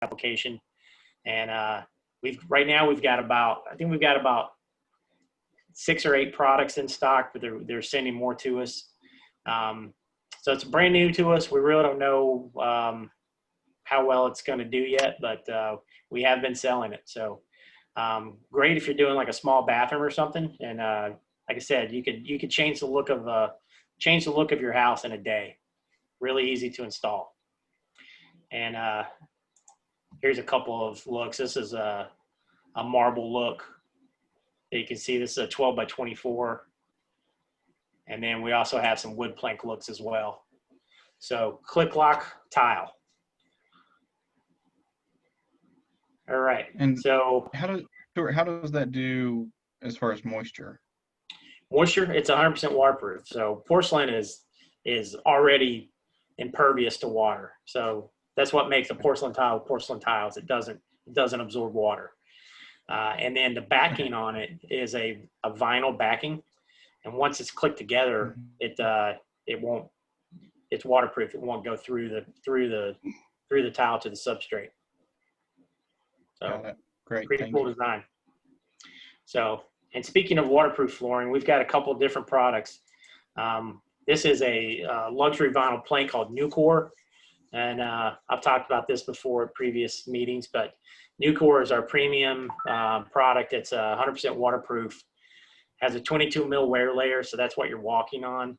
application. And right now we've got about, I think we've got about 6 or 8 products in stock, but they're sending more to us. So it's brand new to us. We really don't know how well it's going to do yet, but we have been selling it. So great if you're doing like a small bathroom or something. And like I said, you could change the look of your house in a day. Really easy to install. And here's a couple of looks. This is a marble look. You can see this is a 12 by 24. And then we also have some wood plank looks as well. So click lock tile. All right. And so how does that do as far as moisture? Moisture, it's 100% waterproof. So porcelain is already impervious to water. So that's what makes a porcelain tiles. It doesn't absorb water. And then the backing on it is a vinyl backing, and once it's clicked together, it's waterproof. It won't go through the tile to the substrate. So got it. Great. Pretty cool design. So, and speaking of waterproof flooring, we've got a couple of different products. This is a luxury vinyl plank called Decor. And I've talked about this before at previous meetings, but Decor is our premium product. It's 100% waterproof. Has a 22 mil wear layer, so that's what you're walking on.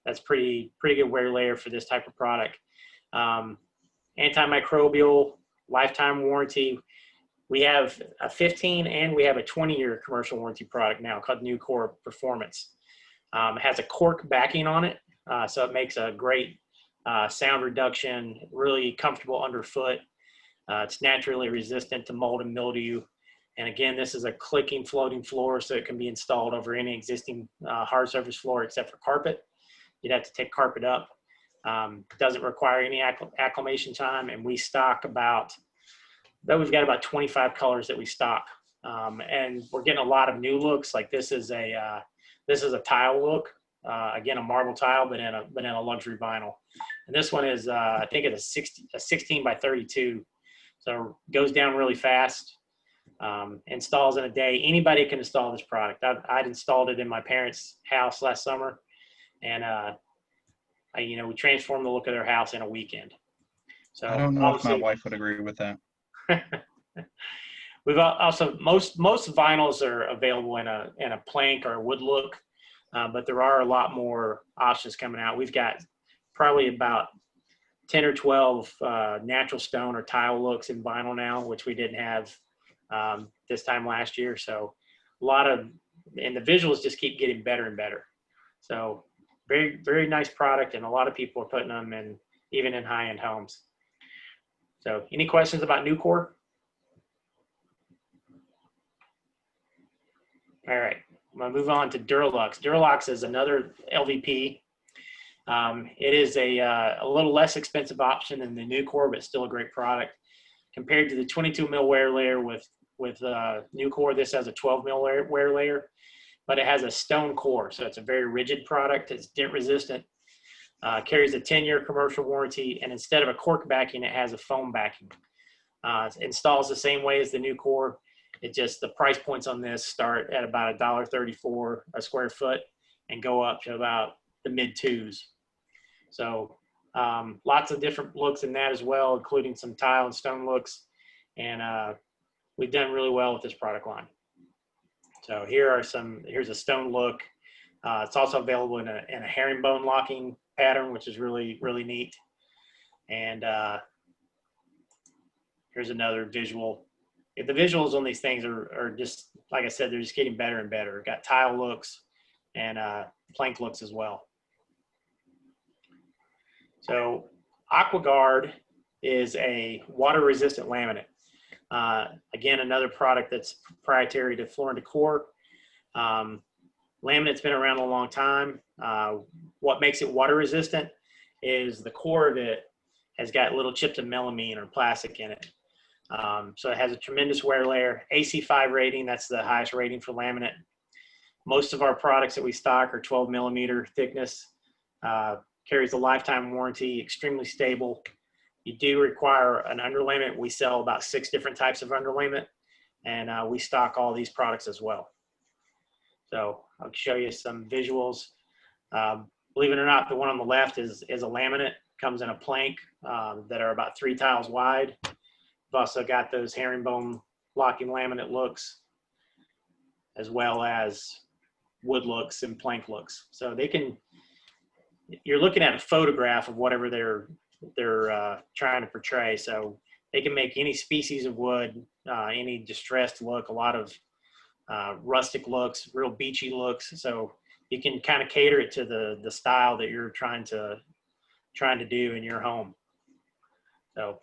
That's pretty good wear layer for this type of product. Antimicrobial, lifetime warranty. We have a 15 and we have a 20-year commercial warranty product now called Decor Performance. It has a cork backing on it, so it makes a great sound reduction, really comfortable underfoot. It's naturally resistant to mold and mildew. And again, this is a clicking floating floor, so it can be installed over any existing hard surface floor except for carpet. You'd have to take carpet up. Doesn't require any acclimation time, and we stock we've got about 25 colors that we stock. And we're getting a lot of new looks. Like this is a tile look. Again, a marble tile, but in a luxury vinyl. And this one is, I think it's a 16 by 32. So it goes down really fast, installs in a day. Anybody can install this product. I'd installed it in my parents' house last summer, and we transformed the look of their house in a weekend. So I don't know if my wife would agree with that. We've also, most vinyls are available in a plank or a wood look. But there are a lot more options coming out. We've got probably about 10 or 12 natural stone or tile looks in vinyl now, which we didn't have this time last year. So and the visuals just keep getting better and better. So very, very nice product, and a lot of people are putting them in, even in high-end homes. So any questions about Decor? All right. I'm going to move on to Duralux. Duralux is another LVP. It is a little less expensive option than the Decor, but still a great product. Compared to the 22 mil wear layer with Decor, this has a 12 mil wear layer, but it has a stone core, so it's a very rigid product. It's dent resistant, carries a 10-year commercial warranty, and instead of a cork backing, it has a foam backing. It installs the same way as the Decor. The price points on this start at about $1.34 a square foot and go up to about the mid $2s. So lots of different looks in that as well, including some tile and stone looks. And we've done really well with this product line. So here's a stone look. It's also available in a herringbone locking pattern, which is really, really neat. And here's another visual. The visuals on these things are just, like I said, they're just getting better and better. Got tile looks and plank looks as well. So AquaGuard is a water-resistant laminate. Again, another product that's proprietary to Floor & Decor. Laminate's been around a long time. What makes it water-resistant is the core of it has got little chips of melamine or plastic in it. So it has a tremendous wear layer, AC5 rating. That's the highest rating for laminate. Most of our products that we stock are 12 millimeter thickness, carries a lifetime warranty, extremely stable. You do require an underlayment. We sell about 6 different types of underlayment, and we stock all these products as well. So I'll show you some visuals. Believe it or not, the one on the left is a laminate, comes in a plank that are about 3 tiles wide. We've also got those herringbone locking laminate looks, as well as wood looks and plank looks. So they can, you're looking at a photograph of whatever they're trying to portray. So they can make any species of wood, any distressed look, a lot of rustic looks, real beachy looks. So you can kind of cater it to the style that you're trying to do in your home. So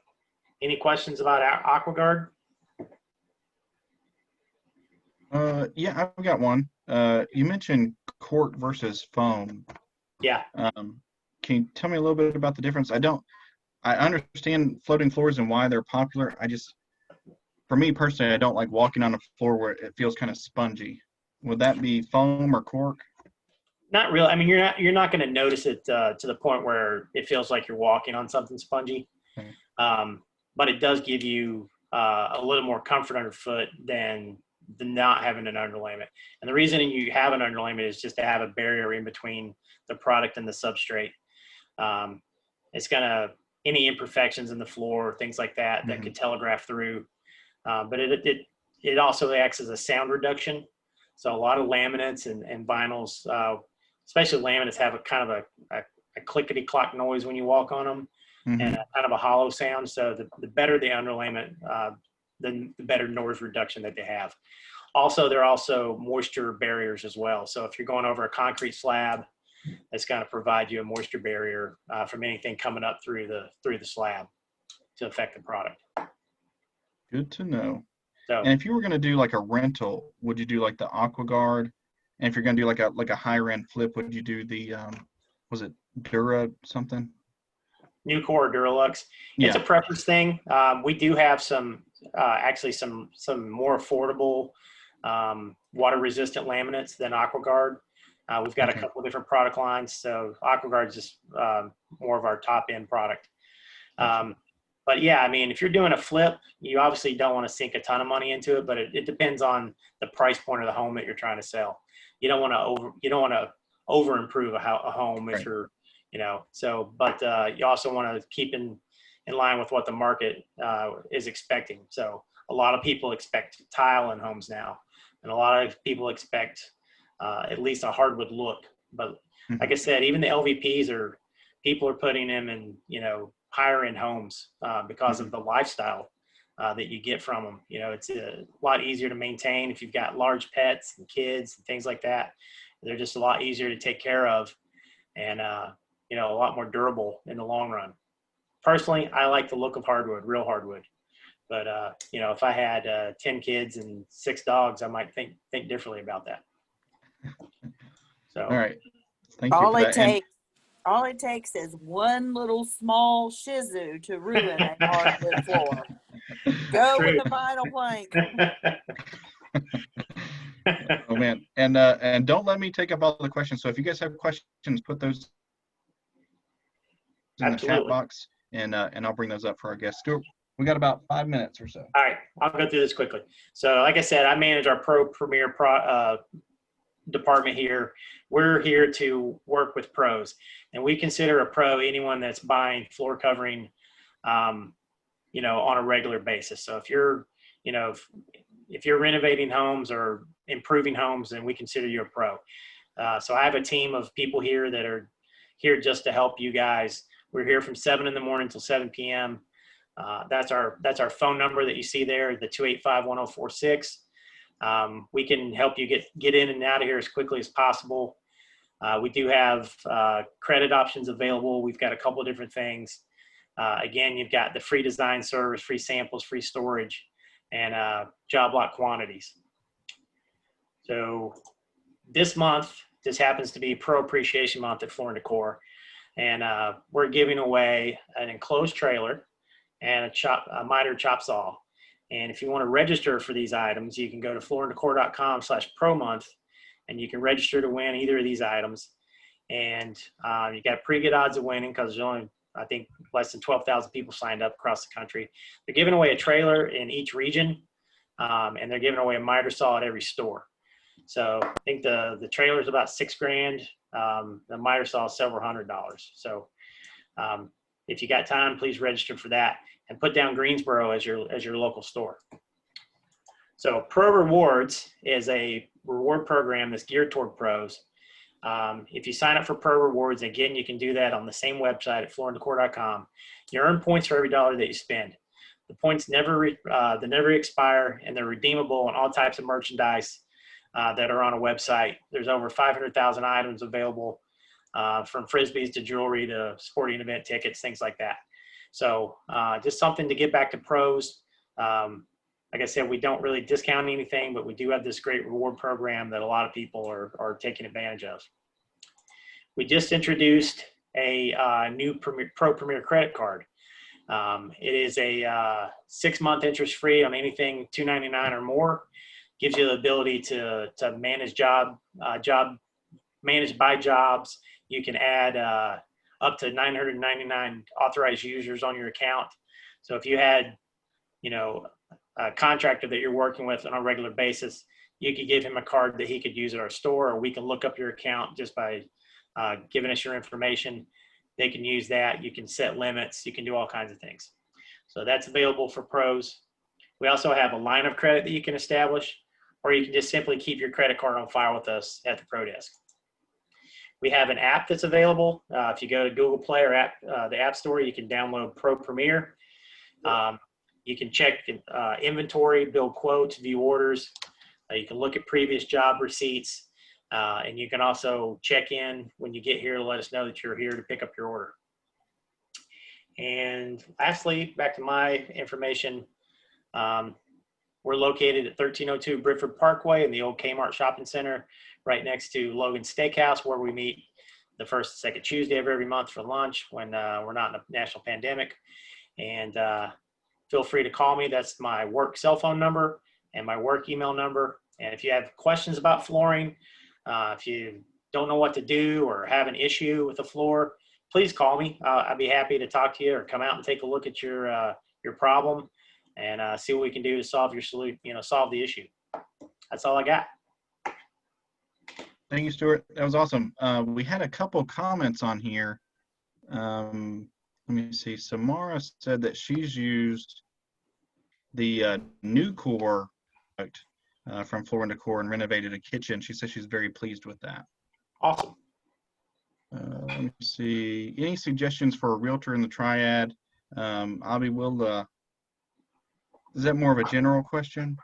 any questions about AquaGuard? Yeah, I've got one. You mentioned cork versus foam. Yeah. Can you tell me a little bit about the difference? I understand floating floors and why they're popular. For me personally, I don't like walking on a floor where it feels kind of spongy. Would that be foam or cork? Not really. I mean, you're not going to notice it to the point where it feels like you're walking on something spongy. Okay. But it does give you a little more comfort underfoot than not having an underlayment. And the reason you have an underlayment is just to have a barrier in between the product and the substrate. It's gonna, any imperfections in the floor, things like that, that could telegraph through. But it also acts as a sound reduction. So a lot of laminates and vinyls, especially laminates, have a kind of a clickety-clock noise when you walk on them, and a kind of a hollow sound. So the better the underlayment, the better noise reduction that they have. Also, they're also moisture barriers as well. So if you're going over a concrete slab, it's going to provide you a moisture barrier from anything coming up through the slab to affect the product. Good to know. So, and if you were going to do like a rental, would you do like the AquaGuard? And if you're going to do like a higher end flip, would you do the was it Dura something? Nucor Duralux. Yeah. It's a preference thing. We do have some actually some more affordable water resistant laminates than AquaGuard. We've got a couple of different product lines. So AquaGuard is just more of our top end product. But yeah, I mean, if you're doing a flip, you obviously don't want to sink a ton of money into it, but it depends on the price point of the home that you're trying to sell. You don't want to over improve a home if you're, so, but you also want to keep in line with what the market is expecting. So a lot of people expect tile in homes now, and a lot of people expect at least a hardwood look. But like I said, even the LVPs people are putting them in, higher end homes because of the lifestyle that you get from them. It's a lot easier to maintain if you've got large pets and kids and things like that. They're just a lot easier to take care of, and a lot more durable in the long run. Personally, I like the look of hardwood, real hardwood. But if I had 10 kids and 6 dogs, I might think differently about that. So all right, thank you for that. All it takes is one little small Shih Tzu to ruin a hardwood floor. Go with the vinyl plank. Oh man, and don't let me take up all the questions. So if you guys have questions, put those in the chat box, and I'll bring those up for our guests. Stuart, we got about 5 minutes or so. All right, I'll go through this quickly. So like I said, I manage our Premier department here. We're here to work with pros, and we consider a pro anyone that's buying floor covering, on a regular basis. So if you're, if you're renovating homes or improving homes, then we consider you a pro. So I have a team of people here that are here just to help you guys. We're here from 7 in the morning till 7 p.m. That's our phone number that you see there, the 285-1046. We can help you get in and out of here as quickly as possible. We do have credit options available. We've got a couple of different things. Again, you've got the free design service, free samples, free storage, and job lot quantities. So this month, this happens to be Pro Appreciation Month at Floor & Decor, and we're giving away an enclosed trailer and a miter chop saw. And if you want to register for these items, you can go to flooranddecor.com/pro-month, and you can register to win either of these items. And you got pretty good odds of winning because there's only I think less than 12,000 people signed up across the country. They're giving away a trailer in each region, and they're giving away a miter saw at every store. So I think the trailer is about $6,000. The miter saw is several $100s. So if you got time, please register for that and put down Greensboro as your local store. So Pro Rewards is a reward program that's geared toward pros. If you sign up for Pro Rewards, again, you can do that on the same website at flooranddecor.com. You earn points for every dollar that you spend. The points never expire, and they're redeemable on all types of merchandise that are on a website. There's over 500,000 items available, from Frisbees to jewelry to sporting event tickets, things like that. So just something to get back to pros. Like I said, we don't really discount anything, but we do have this great reward program that a lot of people are taking advantage of. We just introduced a new Pro Premier credit card. It is a 6-month interest-free on anything $299 or more. Gives you the ability to manage manage by jobs. You can add up to 999 authorized users on your account. So if you had, a contractor that you're working with on a regular basis, you could give him a card that he could use at our store, or we can look up your account just by giving us your information. They can use that. You can set limits. You can do all kinds of things. So that's available for pros. We also have a line of credit that you can establish, or you can just simply keep your credit card on file with us at the Pro Desk. We have an app that's available. If you go to Google Play or the App Store, you can download Pro Premier. You can check inventory, build quotes, view orders. You can look at previous job receipts. And you can also check in when you get here to let us know that you're here to pick up your order. And lastly, back to my information, we're located at 1302 Bridford Parkway in the old Kmart Shopping Center, right next to Logan's Steakhouse, where we meet the first and second Tuesday of every month for lunch when we're not in a national pandemic. And feel free to call me. That's my work cell phone number and my work email number. And if you have questions about flooring, if you don't know what to do or have an issue with the floor, please call me. I'd be happy to talk to you or come out and take a look at your problem and see what we can do to solve solve the issue. That's all I got. Thank you, Stuart. That was awesome. We had a couple comments on here. Let me see. Samara said that she's used the new core product from Floor & Decor and renovated a kitchen. She says she's very pleased with that. Awesome. Let me see. Any suggestions for a realtor in the Triad? Avi, is that more of a general question?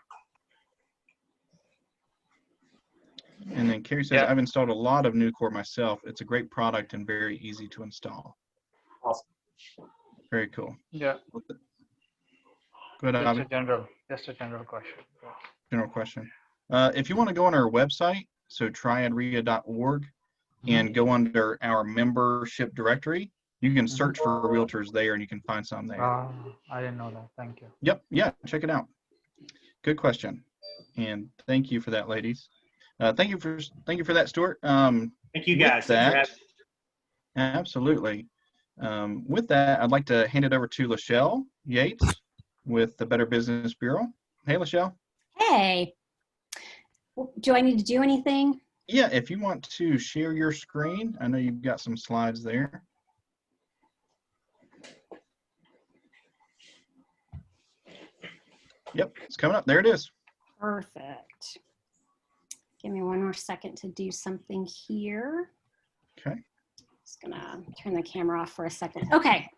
And then Carrie says, I've installed a lot of Nucor myself. It's a great product and very easy to install. Awesome. Very cool. Yeah. Go ahead, Avi. Just a general question. General question. If you want to go on our website, so triadrea.org, and go under our membership directory, you can search for realtors there and you can find some there. I didn't know that. Thank you. Yep. Yeah. Check it out. Good question. And thank you for that, ladies. Thank you for that, Stuart. Thank you guys. Absolutely. With that, I'd like to hand it over to Lachelle Yates with the Better Business Bureau. Hey, Lachelle. Hey. Do I need to do anything? Yeah, if you want to share your screen, I know you've got some slides there. Yep, it's coming up. There it is. Perfect. Give me one more second to do something here. Okay. Just gonna turn the camera off for a second. Okay,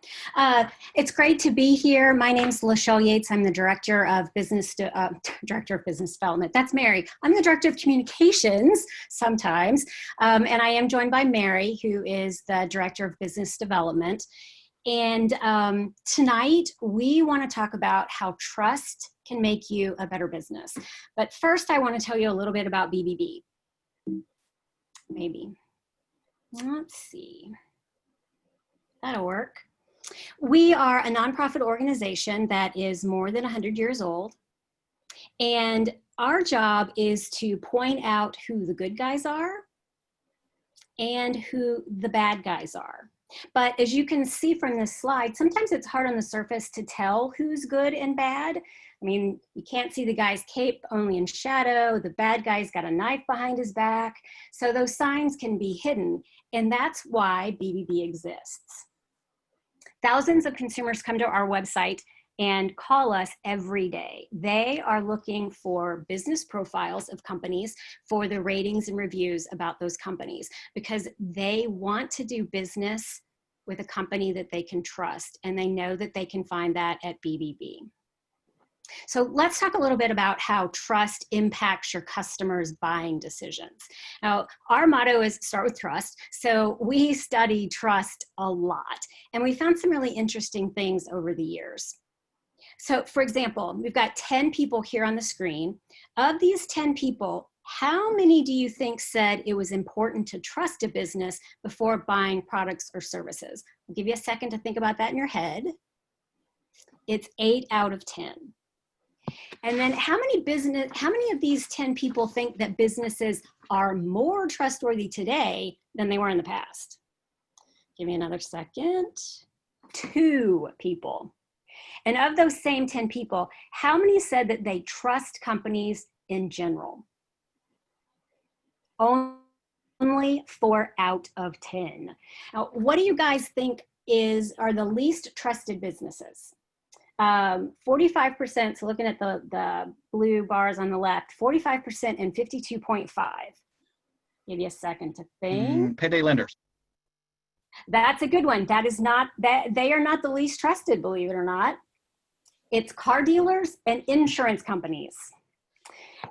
it's great to be here. My name's Lachelle Yates. I'm the Director of Business Development. That's Mary. I'm the Director of Communications sometimes, and I am joined by Mary, who is the Director of Business Development. And tonight we want to talk about how trust can make you a better business. But first, I want to tell you a little bit about BBB. Maybe. Let's see. That'll work. We are a nonprofit organization that is more than 100 years old. And our job is to point out who the good guys are and who the bad guys are. But as you can see from this slide, sometimes it's hard on the surface to tell who's good and bad. I mean, you can't see the guy's cape, only in shadow. The bad guy's got a knife behind his back. So those signs can be hidden, and that's why BBB exists. Thousands of consumers come to our website and call us every day. They are looking for business profiles of companies for the ratings and reviews about those companies, because they want to do business with a company that they can trust, and they know that they can find that at BBB. So let's talk a little bit about how trust impacts your customers' buying decisions. Now, our motto is start with trust. So we study trust a lot, and we found some really interesting things over the years. So for example, we've got 10 people here on the screen. Of these 10 people, how many do you think said it was important to trust a business before buying products or services? I'll give you a second to think about that in your head. It's 8 out of 10. And then how many of these 10 people think that businesses are more trustworthy today than they were in the past? Give me another second. 2 people. And of those same 10 people, how many said that they trust companies in general? Only 4 out of 10. Now, what do you guys think are the least trusted businesses? 45%, so looking at the blue bars on the left, 45% and 52.5. Give you a second to think. Payday lenders. That's a good one. That is not, they are not the least trusted, believe it or not. It's car dealers and insurance companies.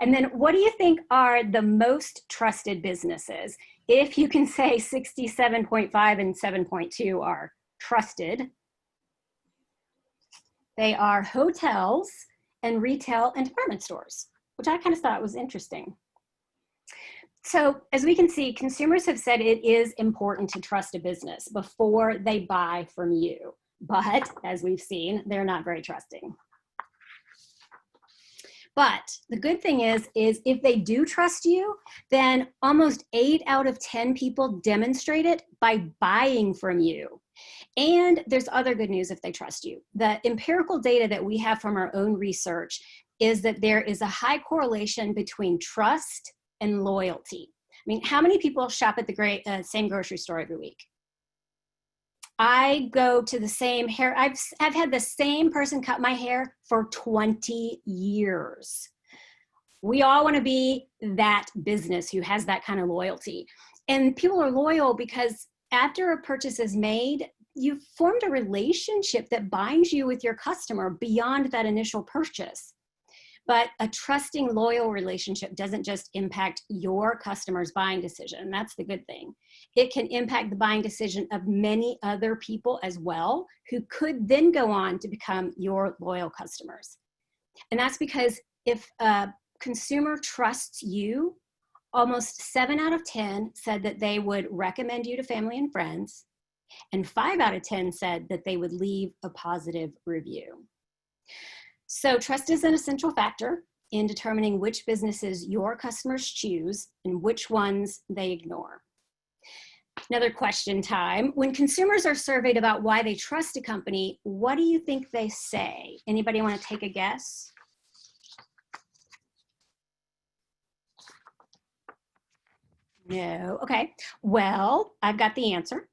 And then what do you think are the most trusted businesses? If you can say 67.5 and 7.2 are trusted, they are hotels and retail and department stores, which I kind of thought was interesting. So as we can see, consumers have said it is important to trust a business before they buy from you. But as we've seen, they're not very trusting. But the good thing is if they do trust you, then almost 8 out of 10 people demonstrate it by buying from you. And there's other good news if they trust you. The empirical data that we have from our own research is that there is a high correlation between trust and loyalty. I mean, how many people shop at the same grocery store every week? I go to the same hair. I've had the same person cut my hair for 20 years. We all want to be that business who has that kind of loyalty. And people are loyal because after a purchase is made, you've formed a relationship that binds you with your customer beyond that initial purchase. But a trusting, loyal relationship doesn't just impact your customer's buying decision. That's the good thing. It can impact the buying decision of many other people as well, who could then go on to become your loyal customers. And that's because if a consumer trusts you, almost 7 out of 10 said that they would recommend you to family and friends, and 5 out of 10 said that they would leave a positive review. So trust is an essential factor in determining which businesses your customers choose and which ones they ignore. Another question time. When consumers are surveyed about why they trust a company, what do you think they say? Anybody want to take a guess? No. Okay. Well, I've got the answer.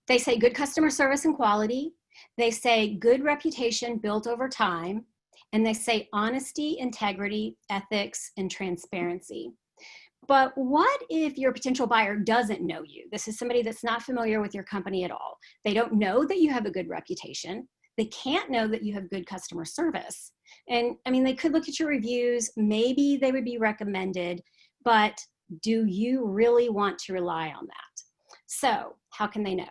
They say good customer service and quality. They say good reputation built over time. And they say honesty, integrity, ethics, and transparency. But what if your potential buyer doesn't know you? This is somebody that's not familiar with your company at all. They don't know that you have a good reputation. They can't know that you have good customer service. And I mean, they could look at your reviews. Maybe they would be recommended, but do you really want to rely on that? So how can they know?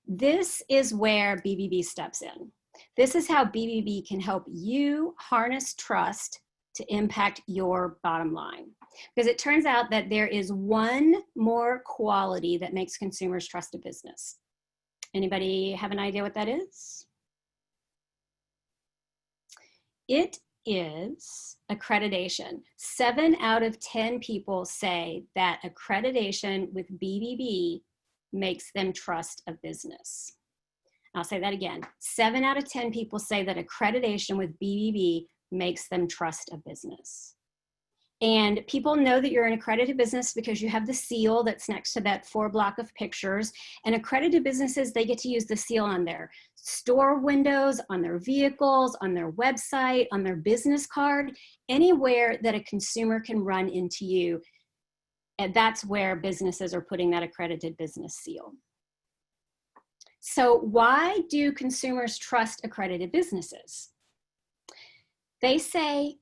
This is where BBB steps in. This is how BBB can help you harness trust to impact your bottom line. Because it turns out that there is one more quality that makes consumers trust a business. Anybody have an idea what that is? It is accreditation. 7 out of 10 people say that accreditation with BBB makes them trust a business. I'll say that again. 7 out of 10 people say that accreditation with BBB makes them trust a business. And people know that you're an accredited business because you have the seal that's next to that 4 block of pictures. And accredited businesses, they get to use the seal on their store windows, on their vehicles, on their website, on their business card, anywhere that a consumer can run into you. And that's where businesses are putting that accredited business seal. So why do consumers trust accredited businesses? They say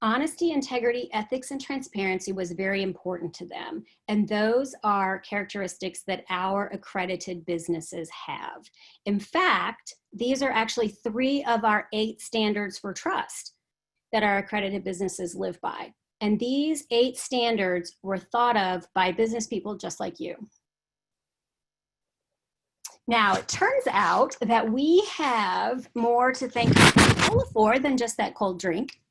honesty, integrity, ethics, and transparency was very important to them. And those are characteristics that our accredited businesses have. In fact, these are actually 3 of our 8 standards for trust that our accredited businesses live by. And these 8 standards were thought of by business people just like you. Now, it turns out that we have more to thank Coca-Cola for than just that cold drink.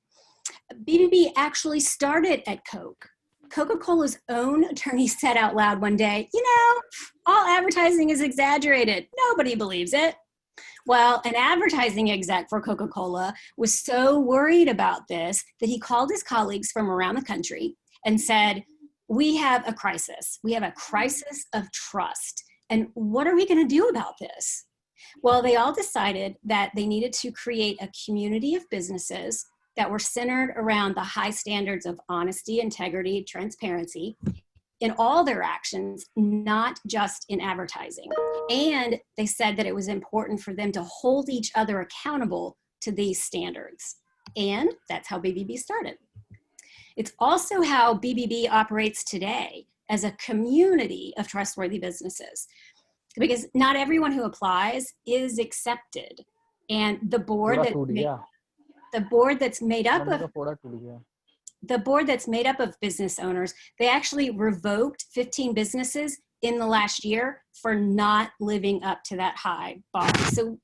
BBB actually started at Coke. Coca-Cola's own attorney said out loud one day, you know, all advertising is exaggerated. Nobody believes it. Well, an advertising exec for Coca-Cola was so worried about this that he called his colleagues from around the country and said, we have a crisis. We have a crisis of trust. And what are we going to do about this? Well, they all decided that they needed to create a community of businesses that were centered around the high standards of honesty, integrity, transparency in all their actions, not just in advertising. And they said that it was important for them to hold each other accountable to these standards. And that's how BBB started. It's also how BBB operates today as a community of trustworthy businesses, because not everyone who applies is accepted. And the board that's made up of business owners, they actually revoked 15 businesses in the last year for not living up to that high bar. So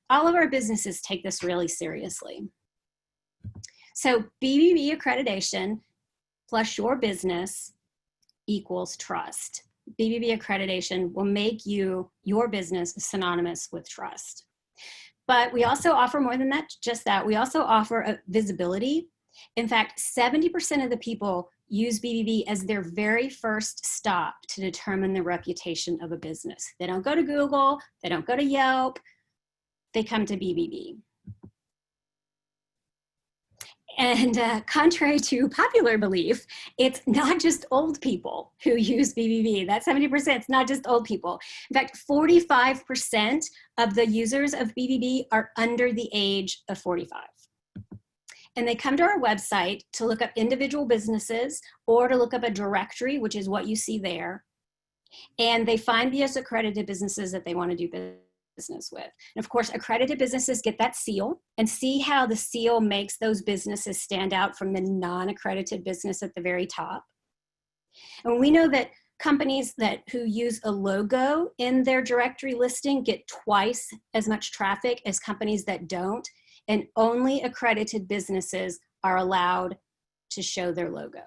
all of our businesses take this really seriously. So BBB accreditation plus your business equals trust. BBB accreditation will make your business synonymous with trust. But we also offer more than that, just that. We also offer a visibility. In fact, 70% of the people use BBB as their very first stop to determine the reputation of a business. They don't go to Google, they don't go to Yelp, they come to BBB. And contrary to popular belief, it's not just old people who use BBB. That 70%, it's not just old people. In fact, 45% of the users of BBB are under the age of 45. And they come to our website to look up individual businesses or to look up a directory, which is what you see there. And they find the accredited businesses that they want to do business with. And of course, accredited businesses get that seal, and see how the seal makes those businesses stand out from the non-accredited business at the very top. And we know that companies who use a logo in their directory listing get twice as much traffic as companies that don't, and only accredited businesses are allowed to show their logo.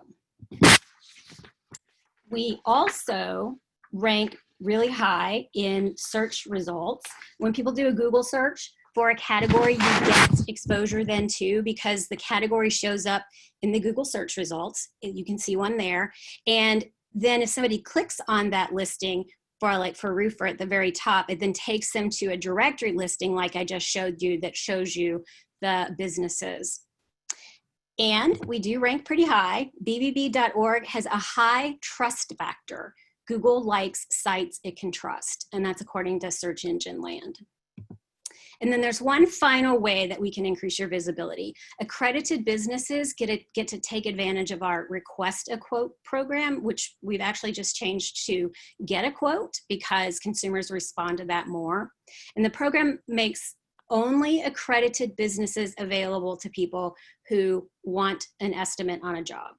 We also rank really high in search results. When people do a Google search for a category, you get exposure then too, because the category shows up in the Google search results. You can see one there. And then if somebody clicks on that listing for roofer at the very top, it then takes them to a directory listing like I just showed you that shows you the businesses. And we do rank pretty high. BBB.org has a high trust factor. Google likes sites it can trust, and that's according to Search Engine Land. And then there's one final way that we can increase your visibility. Accredited businesses get to take advantage of our Request a Quote program, which we've actually just changed to Get a Quote because consumers respond to that more. And the program makes only accredited businesses available to people who want an estimate on a job.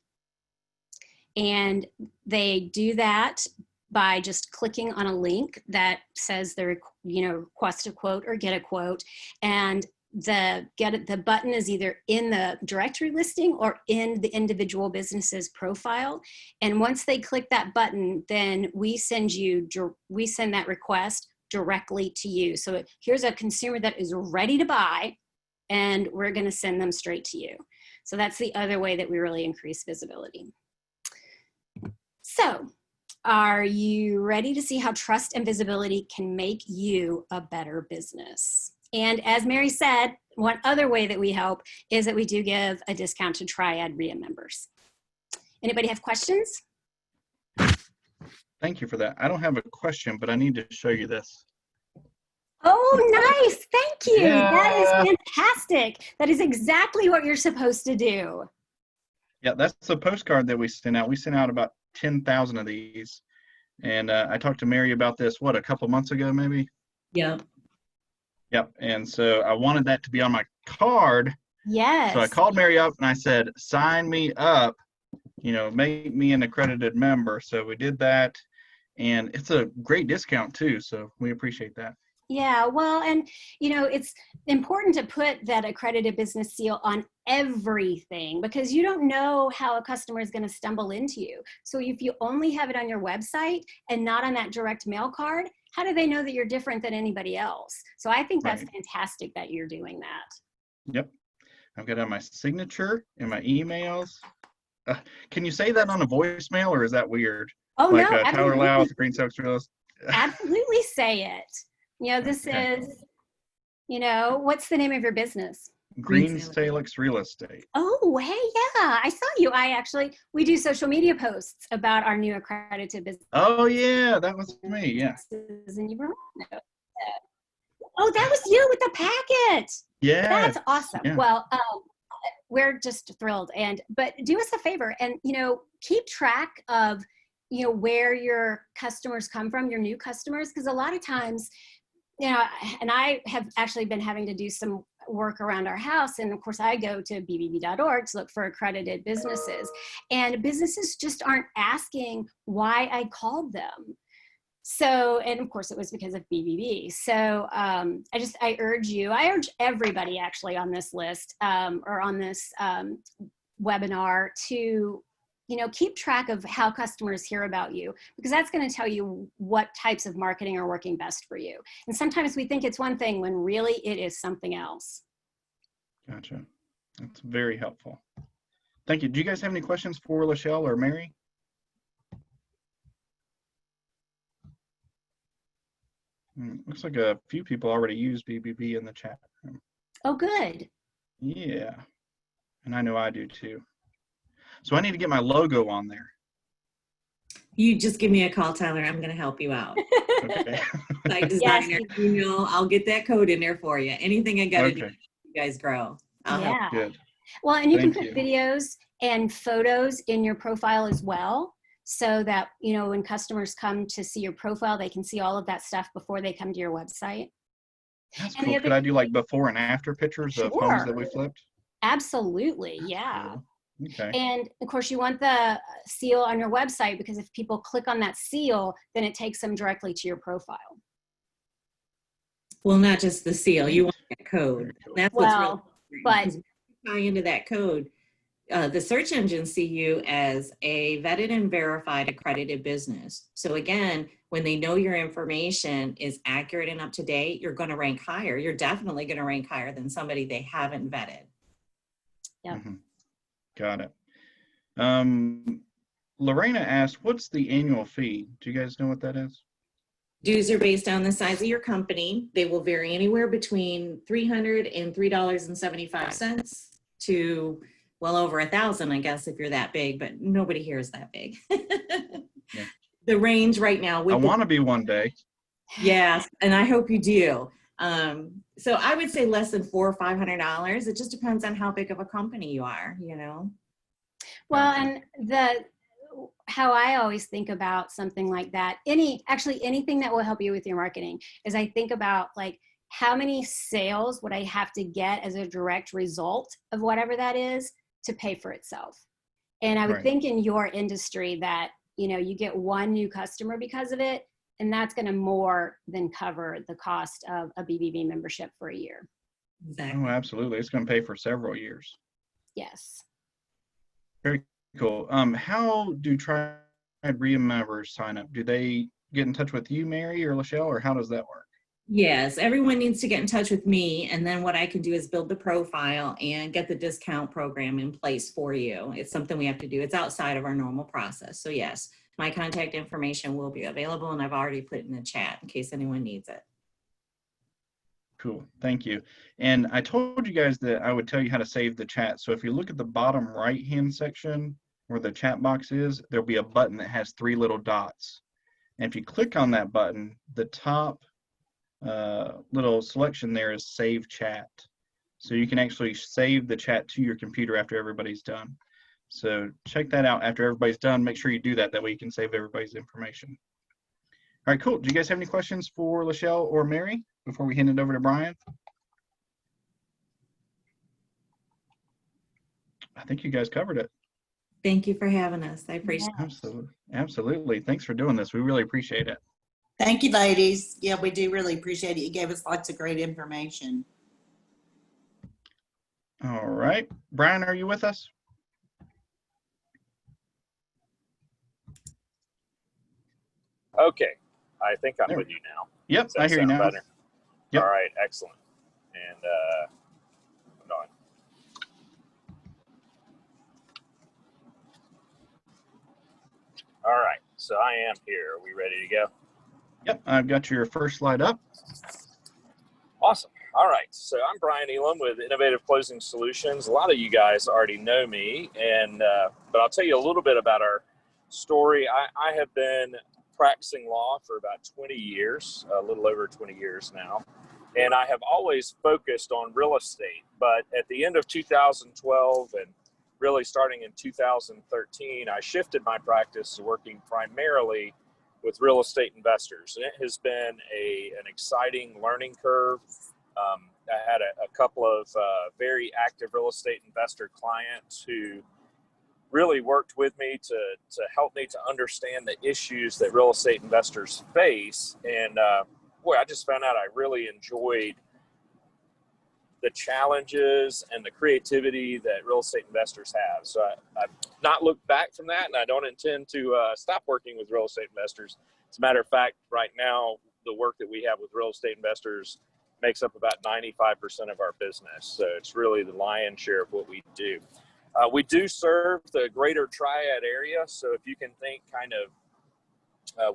And they do that by just clicking on a link that says they're, request a quote or get a quote. And the button is either in the directory listing or in the individual business's profile. And once they click that button, then we send that request directly to you. So here's a consumer that is ready to buy, and we're going to send them straight to you. So that's the other way that we really increase visibility. So are you ready to see how trust and visibility can make you a better business? And as Mary said, one other way that we help is that we do give a discount to Triad REIA members. Anybody have questions? Thank you for that. I don't have a question, but I need to show you this. Oh, nice. Thank you. Yeah. That is fantastic. That is exactly what you're supposed to do. Yeah, that's the postcard that we sent out. We sent out about 10,000 of these. And I talked to Mary about this, what, a couple months ago, maybe? Yeah. Yep. And so I wanted that to be on my card. Yes. So I called Mary up and I said, sign me up, make me an accredited member. So we did that. And it's a great discount too. So we appreciate that. Yeah, well, and it's important to put that accredited business seal on everything because you don't know how a customer is going to stumble into you. So if you only have it on your website and not on that direct mail card, how do they know that you're different than anybody else? So I think that's fantastic that you're doing that. Yep. I've got it on my signature and my emails. Can you say that on a voicemail or is that weird? Oh, like, no. Tyler Lau with Green Silks Realist. Absolutely say it. This is, what's the name of your business? Green Silks Real Estate. Oh, hey, yeah, I saw you. We do social media posts about our new accredited business. Oh, yeah, that was me, yeah. And oh, that was you with the packet. Yeah. That's awesome. Yeah. Well, we're just thrilled. But do us a favor and, keep track of, where your customers come from, your new customers, because a lot of times, and I have actually been having to do some work around our house. And of course I go to bbb.org to look for accredited businesses, and businesses just aren't asking why I called them. So, and of course it was because of BBB. So I urge everybody actually on this list or on this webinar to keep track of how customers hear about you, because that's going to tell you what types of marketing are working best for you. And sometimes we think it's one thing when really it is something else. Gotcha. That's very helpful. Thank you. Do you guys have any questions for Lachelle or Mary? Looks like a few people already use BBB in the chat room. Oh, good. Yeah. And I know I do too. So I need to get my logo on there. You just give me a call, Tyler. I'm going to help you out. Okay. Site designer, I'll get that code in there for you. Anything I got to do to you guys grow. I'll help. Good. Well, and you can put videos and photos in your profile as well, so that, when customers come to see your profile, they can see all of that stuff before they come to your website. That's cool. Could I do like before and after pictures of homes that we flipped? Absolutely. Yeah. Cool. Okay. And of course you want the seal on your website, because if people click on that seal, then it takes them directly to your profile. Well, not just the seal, you want that code. That's what's really important. But tie into that code. The search engines see you as a vetted and verified accredited business. So again, when they know your information is accurate and up to date, you're going to rank higher. You're definitely going to rank higher than somebody they haven't vetted. Yeah. Mm-hmm. Got it. Lorena asked, what's the annual fee? Do you guys know what that is? Dues are based on the size of your company. They will vary anywhere between $300 and $3.75 to well over $1,000, I guess, if you're that big, but nobody here is that big. Yeah. The range right now. I want to be one day. Yes, and I hope you do. So I would say less than $400 or $500. It just depends on how big of a company you are, Well, and how I always think about something like that, anything that will help you with your marketing, is I think about like, how many sales would I have to get as a direct result of whatever that is to pay for itself? And I would think in your industry that, you get one new customer because of it, and that's going to more than cover the cost of a BBB membership for a year. Exactly. Oh, absolutely. It's going to pay for several years. Yes. Very cool. How do Triad REIA members sign up? Do they get in touch with you, Mary or Lachelle, or how does that work? Yes, everyone needs to get in touch with me, and then what I can do is build the profile and get the discount program in place for you. It's something we have to do. It's outside of our normal process. So yes, my contact information will be available, and I've already put it in the chat in case anyone needs it. Cool. Thank you. And I told you guys that I would tell you how to save the chat. So if you look at the bottom right-hand section where the chat box is, there'll be a button that has 3 little dots. And if you click on that button, the top little selection there is Save Chat. So you can actually save the chat to your computer after everybody's done. So check that out after everybody's done. Make sure you do that. That way you can save everybody's information. All right, cool. Do you guys have any questions for Lachelle or Mary before we hand it over to Brian? I think you guys covered it. Thank you for having us. I appreciate it. Absolutely. Absolutely. Thanks for doing this. We really appreciate it. Thank you, ladies. Yeah, we do really appreciate it. You gave us lots of great information. All right. Brian, are you with us? Okay, I think I'm There with you now. Yep, Does that I hear you sound now. better? Yep. All right, excellent. And hold on. All right, so I am here. Are we ready to go? Yep, I've got your first slide up. Awesome. All right, so I'm Brian Elam with Innovative Closing Solutions. A lot of you guys already know me, and but I'll tell you a little bit about our story. I have been practicing law for about 20 years, a little over 20 years now, and I have always focused on real estate. But at the end of 2012 and really starting in 2013, I shifted my practice to working primarily with real estate investors. And it has been an exciting learning curve. I had a couple of very active real estate investor clients who really worked with me to help me to understand the issues that real estate investors face. And boy, I just found out I really enjoyed the challenges and the creativity that real estate investors have. So I've not looked back from that, and I don't intend to stop working with real estate investors. As a matter of fact, right now, the work that we have with real estate investors makes up about 95% of our business. So it's really the lion's share of what we do. We do serve the greater Triad area. So if you can think kind of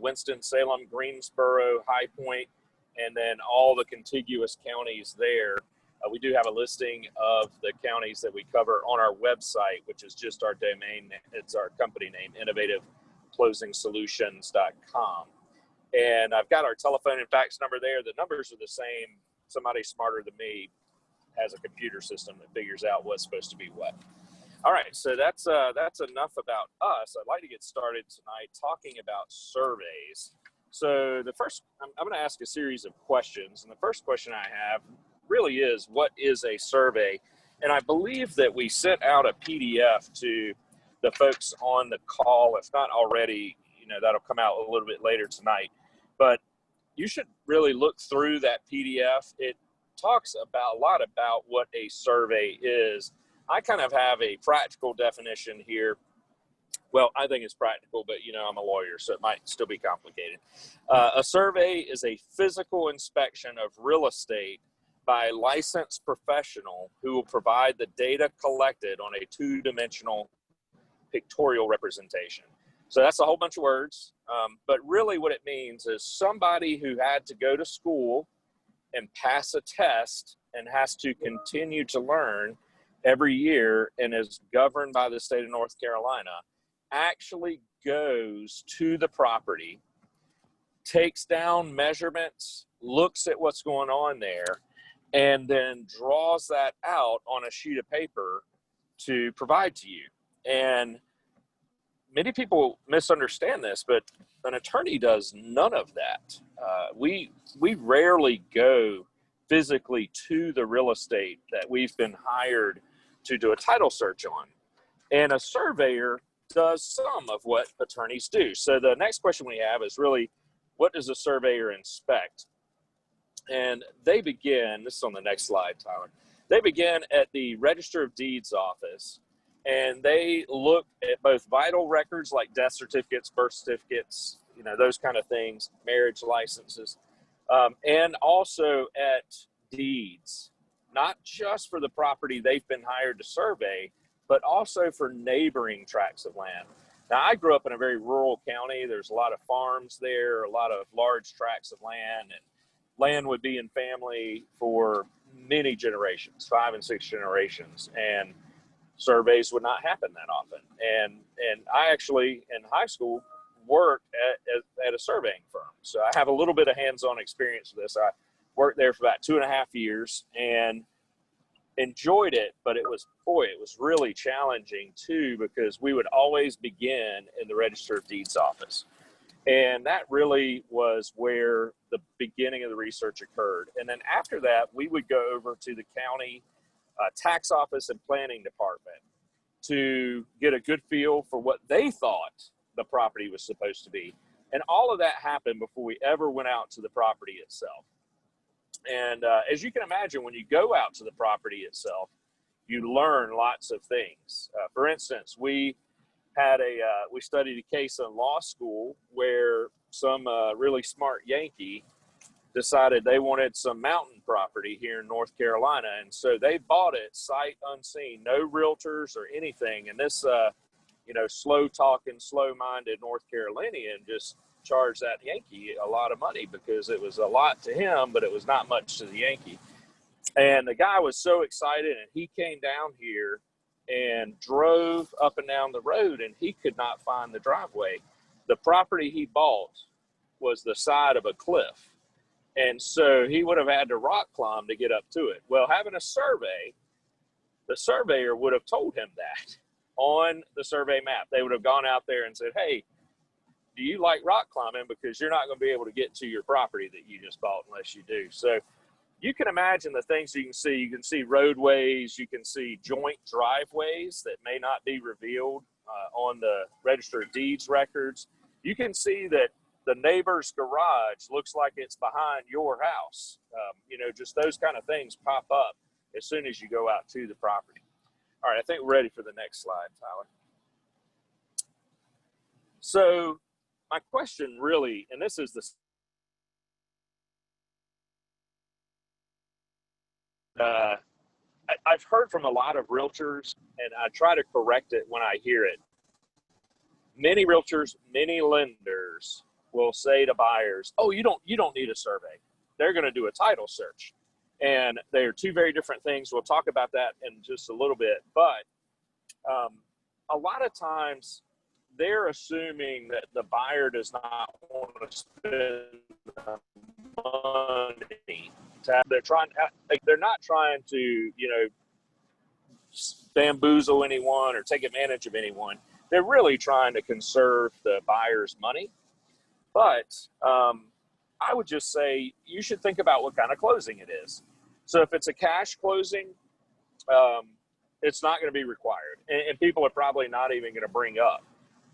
Winston-Salem, Greensboro, High Point, and then all the contiguous counties there, we do have a listing of the counties that we cover on our website, which is just our domain. It's our company name, innovativeCloSingSolutions.com. And I've got our telephone and fax number there. The numbers are the same. Somebody smarter than me has a computer system that figures out what's supposed to be what. All right, so that's enough about us. I'd like to get started tonight talking about surveys. So the first, I'm going to ask a series of questions, and the first question I have really is, what is a survey? And I believe that we sent out a PDF to the folks on the call. If not already, that'll come out a little bit later tonight. But you should really look through that PDF. It talks about a lot about what a survey is. I kind of have a practical definition here. Well, I think it's practical, but I'm a lawyer, so it might still be complicated. A survey is a physical inspection of real estate by a licensed professional who will provide the data collected on a two-dimensional pictorial representation. So that's a whole bunch of words, but really what it means is somebody who had to go to school and pass a test and has to continue to learn every year and is governed by the state of North Carolina actually goes to the property, takes down measurements, looks at what's going on there, and then draws that out on a sheet of paper to provide to you. And many people misunderstand this, but an attorney does none of that. We rarely go physically to the real estate that we've been hired to do a title search on. And a surveyor does some of what attorneys do. So the next question we have is really, what does a surveyor inspect? And they begin, this is on the next slide, Tyler. They begin at the Register of Deeds office, and they look at both vital records like death certificates, birth certificates, you know, those kind of things, marriage licenses, and also at deeds, not just for the property they've been hired to survey, but also for neighboring tracts of land. Now, I grew up in a very rural county. There's a lot of farms there, a lot of large tracts of land, and land would be in family for many generations, 5 and 6 generations, and surveys would not happen that often. And I actually, in high school, worked at a surveying firm. So I have a little bit of hands-on experience with this. I worked there for about 2.5 years and enjoyed it, but it was really challenging too, because we would always begin in the Register of Deeds office. And that really was where the beginning of the research occurred. And then after that, we would go over to the county tax office and planning department to get a good feel for what they thought the property was supposed to be. And all of that happened before we ever went out to the property itself. And as you can imagine, when you go out to the property itself, you learn lots of things. For instance, we studied a case in law school where some really smart Yankee decided they wanted some mountain property here in North Carolina. And so they bought it sight unseen, no realtors or anything. And this, slow talking, slow minded North Carolinian just charged that Yankee a lot of money because it was a lot to him, but it was not much to the Yankee. And the guy was so excited, and he came down here and drove up and down the road, and he could not find the driveway. The property he bought was the side of a cliff. And so he would have had to rock climb to get up to it. Well, having a survey, the surveyor would have told him that on the survey map. They would have gone out there and said, hey, do you like rock climbing? Because you're not going to be able to get to your property that you just bought unless you do. So you can imagine the things you can see. You can see roadways. You can see joint driveways that may not be revealed on the Register of Deeds records. You can see that the neighbor's garage looks like it's behind your house. Just those kind of things pop up as soon as you go out to the property. All right, I think we're ready for the next slide, Tyler. So my question really, and this is I've heard from a lot of realtors, and I try to correct it when I hear it. Many realtors, many lenders will say to buyers, oh, you don't need a survey. They're going to do a title search. And they are two very different things. We'll talk about that in just a little bit. But a lot of times they're assuming that the buyer does not want to spend money. They're not trying to, bamboozle anyone or take advantage of anyone. They're really trying to conserve the buyer's money. But I would just say you should think about what kind of closing it is. So if it's a cash closing, it's not going to be required. And people are probably not even going to bring up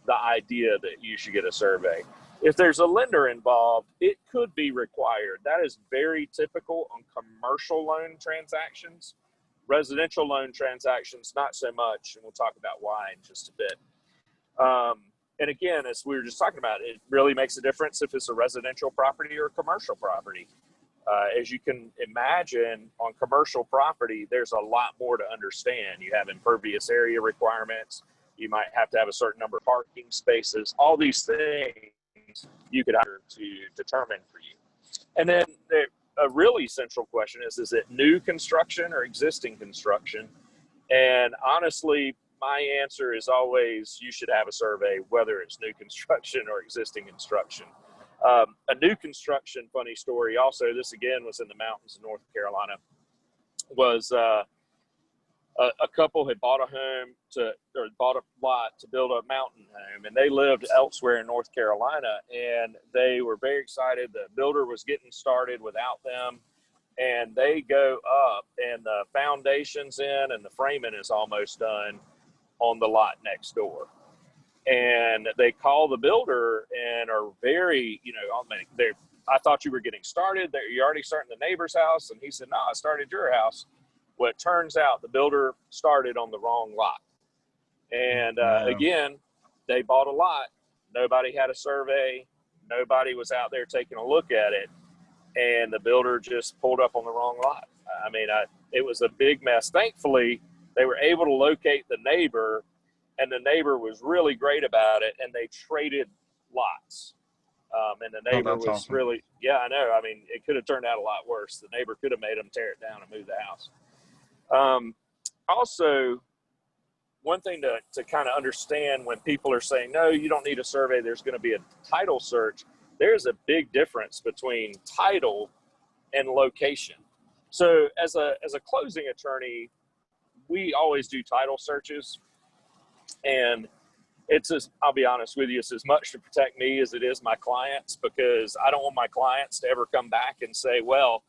the idea that you should get a survey. If there's a lender involved, it could be required. That is very typical on commercial loan transactions. Residential loan transactions, not so much, and we'll talk about why in just a bit. And again, as we were just talking about, it really makes a difference if it's a residential property or a commercial property. As you can imagine, on commercial property, there's a lot more to understand. You have impervious area requirements. You might have to have a certain number of parking spaces. All these things you could have to determine for you. And then a really central question is it new construction or existing construction? And honestly, my answer is always you should have a survey, whether it's new construction or existing construction. A new construction, funny story also, this again was in the mountains of North Carolina, was a couple had bought bought a lot to build a mountain home, and they lived elsewhere in North Carolina, and they were very excited. The builder was getting started without them, and they go up, and the foundation's in, and the framing is almost done on the lot next door. And they call the builder and are very, I thought you were getting started. You're already starting the neighbor's house. And he said, no, I started your house. Well, it turns out the builder started on the wrong lot. And again, they bought a lot. Nobody had a survey. Nobody was out there taking a look at it. And the builder just pulled up on the wrong lot. I mean, it was a big mess. Thankfully, they were able to locate the neighbor, and the neighbor was really great about it, and they traded lots. And the neighbor was awesome. really, yeah, I know. I mean, it could have turned out a lot worse. The neighbor could have made them tear it down and move the house. Also, one thing to kind of understand when people are saying, no, you don't need a survey, there's going to be a title search. There's a big difference between title and location. So as a closing attorney, we always do title searches, and I'll be honest with you, it's as much to protect me as it is my clients, because I don't want my clients to ever come back and say, well,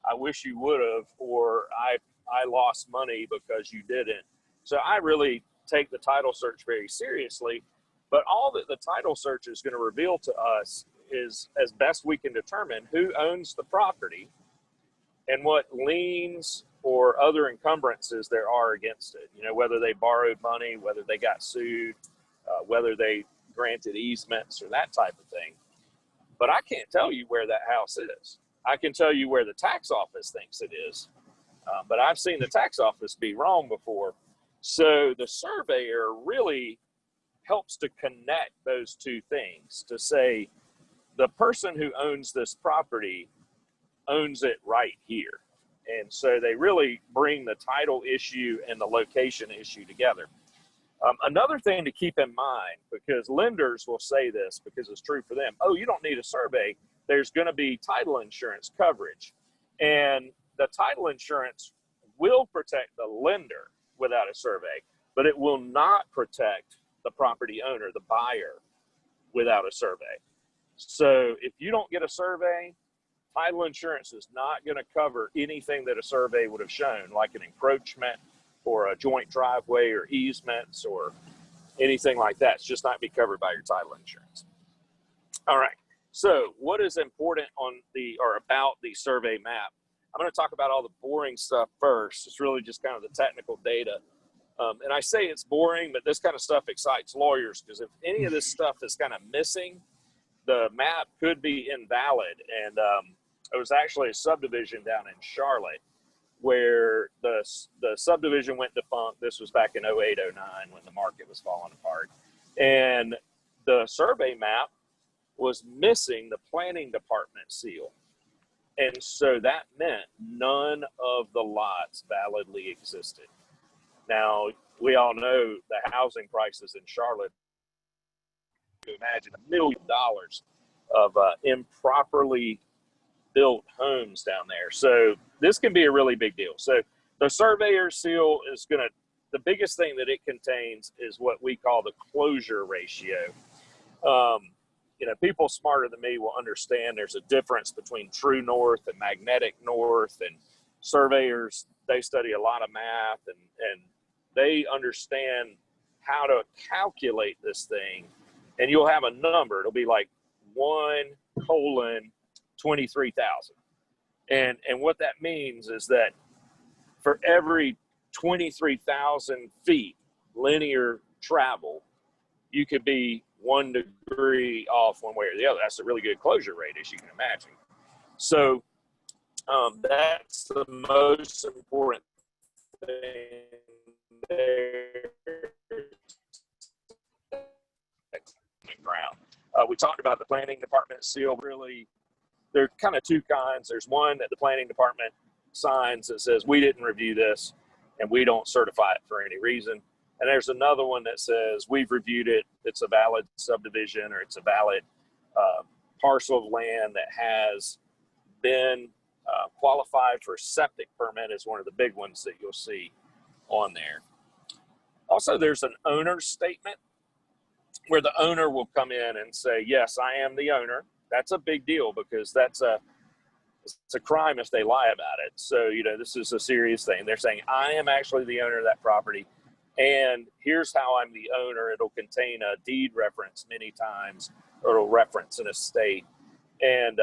I wish you would have, or I lost money because you didn't. So I really take the title search very seriously, but all that the title search is going to reveal to us is, as best we can determine, who owns the property and what liens or other encumbrances there are against it. You know, whether they borrowed money, whether they got sued, whether they granted easements or that type of thing. But I can't tell you where that house is. I can tell you where the tax office thinks it is, but I've seen the tax office be wrong before. So the surveyor really helps to connect those two things, to say the person who owns this property owns it right here. And so they really bring the title issue and the location issue together. Another thing to keep in mind, because lenders will say this because it's true for them, oh, you don't need a survey, there's going to be title insurance coverage. And the title insurance will protect the lender without a survey, but it will not protect the property owner, the buyer, without a survey. So if you don't get a survey, title insurance is not going to cover anything that a survey would have shown, like an encroachment or a joint driveway or easements or anything like that. It's just not be covered by your title insurance. All right. So what is important about the survey map? I'm going to talk about all the boring stuff first. It's really just kind of the technical data. And I say it's boring, but this kind of stuff excites lawyers, because if any of this stuff is kind of missing, the map could be invalid. And there was actually a subdivision down in Charlotte where the subdivision went defunct. This was back in 08, 09 when the market was falling apart. And the survey map was missing the planning department seal. And so that meant none of the lots validly existed. Now, we all know the housing prices in Charlotte. You imagine $1 million of improperly built homes down there. So this can be a really big deal. So the surveyor seal is the biggest thing that it contains is what we call the closure ratio. People smarter than me will understand there's a difference between true north and magnetic north, and surveyors, they study a lot of math and they understand how to calculate this thing. And you'll have a number. It'll be like 1:23,000. And what that means is that for every 23,000 feet linear travel, you could be 1 degree off one way or the other. That's a really good closure rate, as you can imagine. So that's the most important thing there. Ground. We talked about the planning department seal. Really, there are kind of two kinds. There's one that the planning department signs that says we didn't review this and we don't certify it for any reason. And there's another one that says we've reviewed it. It's a valid subdivision, or it's a valid parcel of land that has been qualified for septic permit, is one of the big ones that you'll see on there. Also, there's an owner's statement where the owner will come in and say, yes, I am the owner. That's a big deal, because it's a crime if they lie about it. So, this is a serious thing. They're saying, I am actually the owner of that property, and here's how I'm the owner. It'll contain a deed reference many times, or it'll reference an estate. And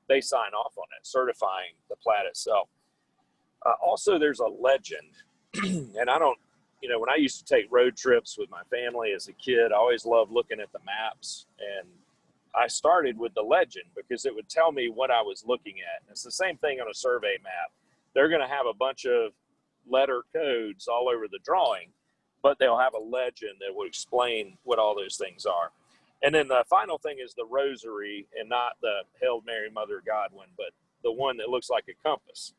they sign off on it, certifying the plat itself. Also, there's a legend, and I don't, you know, when I used to take road trips with my family as a kid, I always loved looking at the maps, and I started with the legend because it would tell me what I was looking at. And it's the same thing on a survey map. They're going to have a bunch of letter codes all over the drawing, but they'll have a legend that will explain what all those things are. And then the final thing is the rosary, and not the Hail Mary, Mother of God one, but the one that looks like a compass.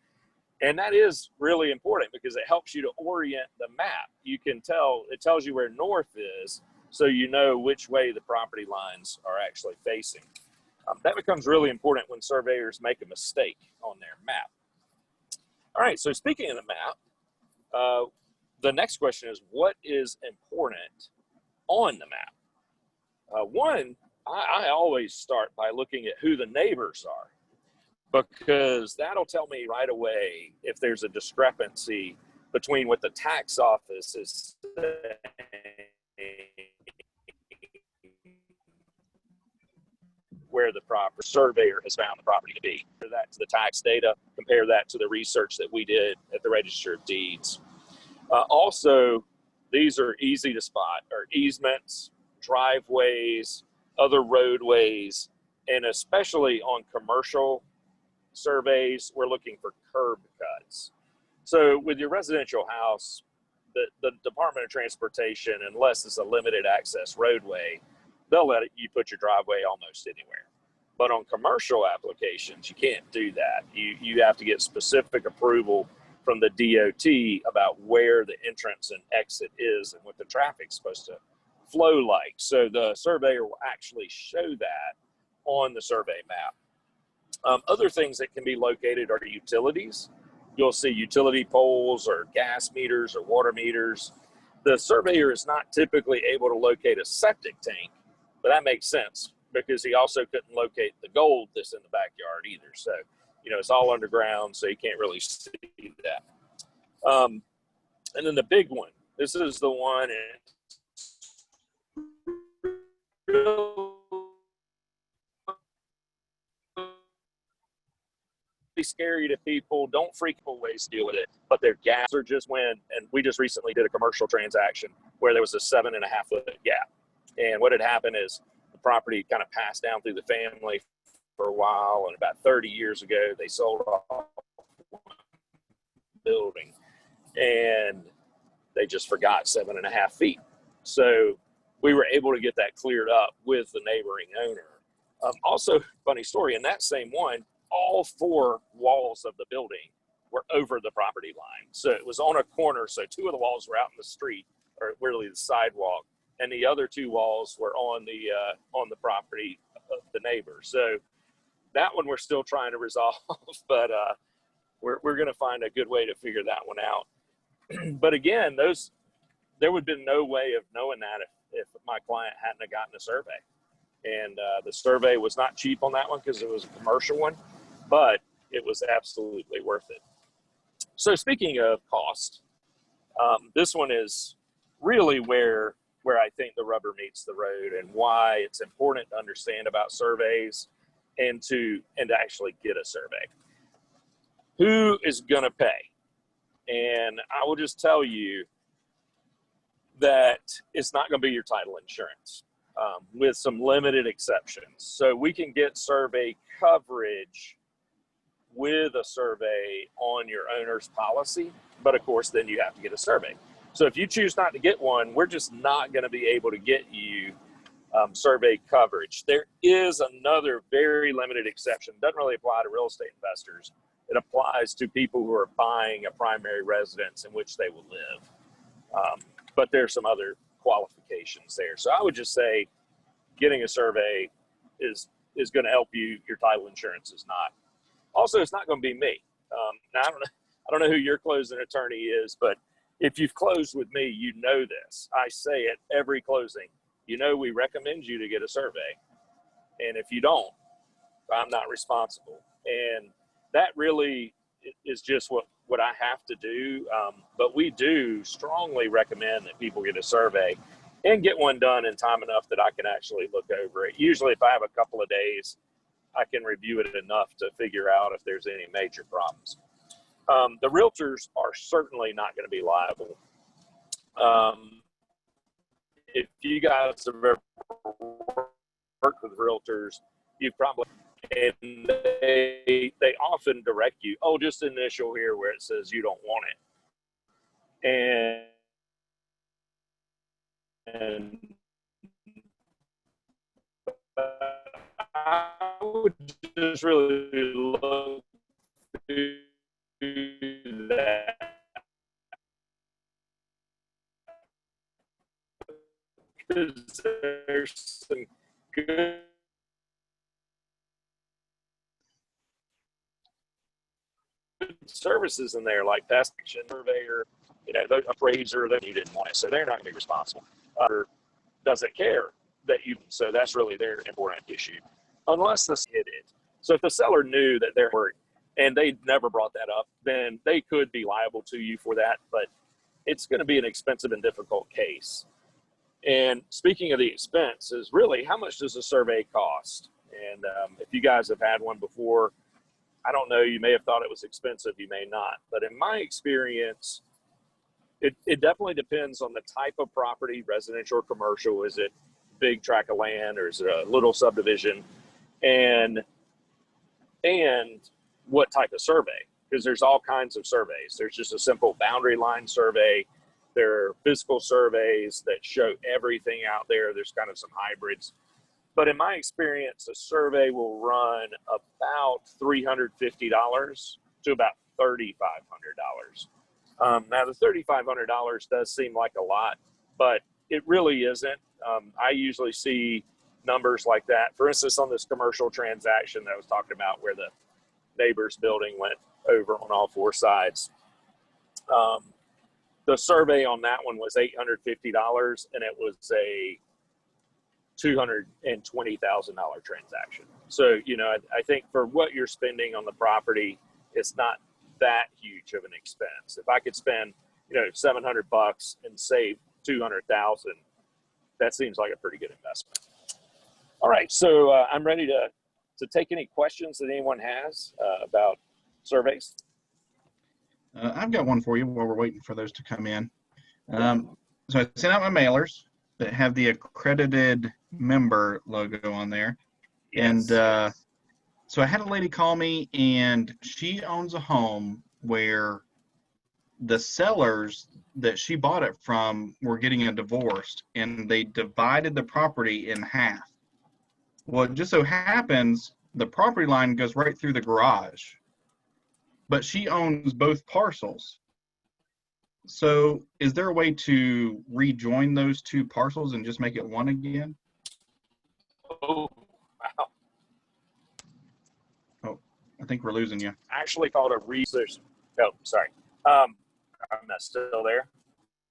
And that is really important because it helps you to orient the map. You can tell, it tells you where north is, so you know which way the property lines are actually facing. That becomes really important when surveyors make a mistake on their map. All right, so speaking of the map, the next question is, what is important on the map? One, I always start by looking at who the neighbors are, because that'll tell me right away if there's a discrepancy between what the tax office is saying, where the proper surveyor has found the property to be. Compare that to the tax data, compare that to the research that we did at the Register of Deeds. Also, these are easy to spot, are easements, driveways, other roadways, and especially on commercial surveys, we're looking for curb cuts. So with your residential house, the Department of Transportation, unless it's a limited access roadway, they'll let you put your driveway almost anywhere. But on commercial applications, you can't do that. You have to get specific approval from the DOT about where the entrance and exit is and what the traffic's supposed to flow like. So the surveyor will actually show that on the survey map. Other things that can be located are utilities. You'll see utility poles or gas meters or water meters. The surveyor is not typically able to locate a septic tank, but that makes sense because he also couldn't locate the gold that's in the backyard either. So, you know, it's all underground, so you can't really see that. And then the big one, this is the one, scary to people. Don't freak ways to deal with it, but their gaps are just when, and we just recently did a commercial transaction where there was a 7.5 foot gap. And what had happened is the property kind of passed down through the family for a while, and about 30 years ago, they sold off one building and they just forgot 7.5 feet. So we were able to get that cleared up with the neighboring owner. Also, funny story, in that same one, all 4 walls of the building were over the property line. So it was on a corner. So 2 of the walls were out in the street, or really the sidewalk, and the other 2 walls were on the property of the neighbor. So that one we're still trying to resolve, but we're going to find a good way to figure that one out. But again, there would have been no way of knowing that if my client hadn't have gotten a survey. And the survey was not cheap on that one because it was a commercial one, but it was absolutely worth it. So speaking of cost, this one is really where I think the rubber meets the road, and why it's important to understand about surveys and to actually get a survey. Who is going to pay? And I will just tell you that it's not going to be your title insurance, with some limited exceptions. So we can get survey coverage with a survey on your owner's policy, but of course then you have to get a survey. So if you choose not to get one, we're just not going to be able to get you survey coverage. There is another very limited exception. Doesn't really apply to real estate investors. It applies to people who are buying a primary residence in which they will live. But there's some other qualifications there. So I would just say getting a survey is going to help you. Your title insurance is not. Also, it's not going to be me. Now, I don't know who your closing attorney is, but if you've closed with me, you know this. I say it every closing. You know, we recommend you to get a survey. And if you don't, I'm not responsible. And that really is just what I have to do. But we do strongly recommend that people get a survey and get one done in time enough that I can actually look over it. Usually if I have a couple of days, I can review it enough to figure out if there's any major problems. The realtors are certainly not going to be liable. If you guys have ever worked with realtors, you probably, and they often direct you, oh, just initial here where it says you don't want it. And I would just really look through that. Because there's some good services in there, like pest action surveyor, the appraiser that you didn't want it, so they're not going to be responsible. Or doesn't care that you, so that's really their important issue, unless this hit it. So if the seller knew that they're hurt and they never brought that up, then they could be liable to you for that, but it's going to be an expensive and difficult case. And speaking of the expense, is really how much does a survey cost? And if you guys have had one before, I don't know, you may have thought it was expensive, you may not. But in my experience, it definitely depends on the type of property, residential or commercial. Is it big tract of land or is it a little subdivision? And what type of survey? Because there's all kinds of surveys. There's just a simple boundary line survey. There are physical surveys that show everything out there. There's kind of some hybrids. But in my experience, a survey will run about $350 to about $3,500. Now, the $3,500 does seem like a lot, but it really isn't. I usually see numbers like that. For instance, on this commercial transaction that I was talking about where the neighbor's building went over on all four sides, the survey on that one was $850, and it was a $220,000 transaction. So, I think for what you're spending on the property, it's not that huge of an expense. If I could spend, $700 and save $200,000, that seems like a pretty good investment. All right, so I'm ready to take any questions that anyone has about surveys. I've got one for you while we're waiting for those to come in. So I sent out my mailers that have the accredited member logo on there. Yes. And so I had a lady call me, and she owns a home where the sellers that she bought it from were getting a divorce, and they divided the property in half. Well, it just so happens the property line goes right through the garage, but she owns both parcels. So is there a way to rejoin those two parcels and just make it one again? Oh, wow. Oh, I think we're losing you. Actually called a research. Oh, sorry. I'm not still there.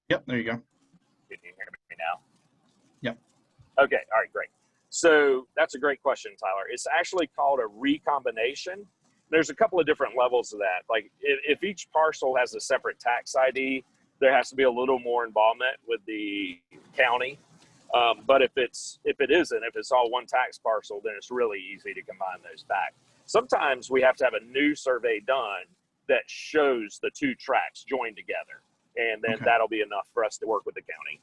Yep, there you go. Can you hear me now? Yep. Okay, all right, great. So that's a great question, Tyler. It's actually called a recombination. There's a couple of different levels of that. Like if each parcel has a separate tax ID, there has to be a little more involvement with the county. But if it's all one tax parcel, then it's really easy to combine those back. Sometimes we have to have a new survey done that shows the two tracts joined together, and then that'll be enough for us to work with the county.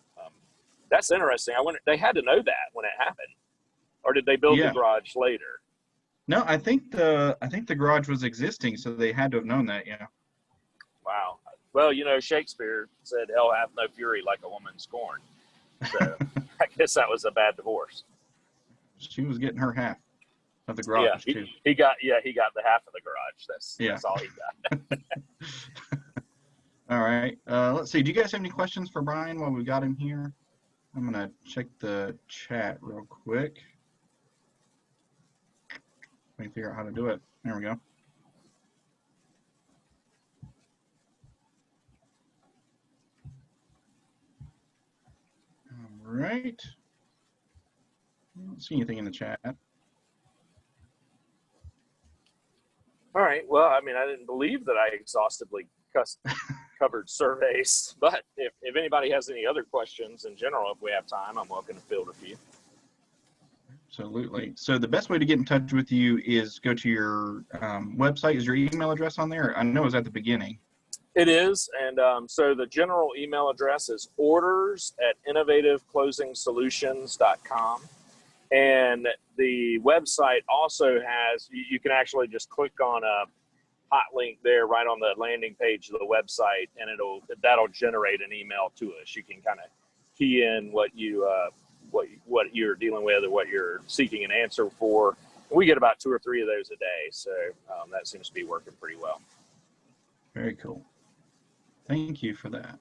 That's interesting. They had to know that when it happened, or did they build the garage later? No, I think the garage was existing, so they had to have known that. Yeah. Wow. Well, Shakespeare said, "Hell hath no fury like a woman scorned." So I guess that was a bad divorce. She was getting her half of the garage too. He got the half of the garage. That's all he got. All right. Let's see. Do you guys have any questions for Brian while we got him here? I'm gonna check the chat real quick. Let me figure out how to do it. There we go. All right. I don't see anything in the chat. All right. Well, I didn't believe that I exhaustively covered surveys, but if anybody has any other questions in general, if we have time, I'm welcome to field a few. Absolutely. So the best way to get in touch with you is go to your website. Is your email address on there? I know it was at the beginning. It is. And so the general email address is orders@innovativeclosingsolutions.com. And the website also has, you can actually just click on a hot link there right on the landing page of the website, and that'll generate an email to us. You can kind of key in what you're dealing with or what you're seeking an answer for. We get about 2 or 3 of those a day, so that seems to be working pretty well. Very cool. Thank you for that.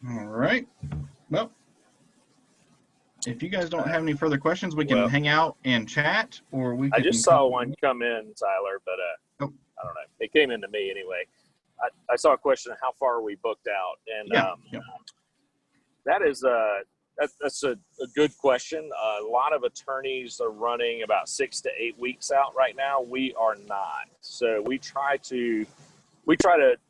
All right. Well, if you guys don't have any further questions, we can hang out and chat, or we can. I just saw one come in, Tyler, but I don't know. It came into me anyway. I saw a question: how far are we booked out? And that is that's a good question. A lot of attorneys are running about 6 to 8 weeks out right now. We are not. So we try to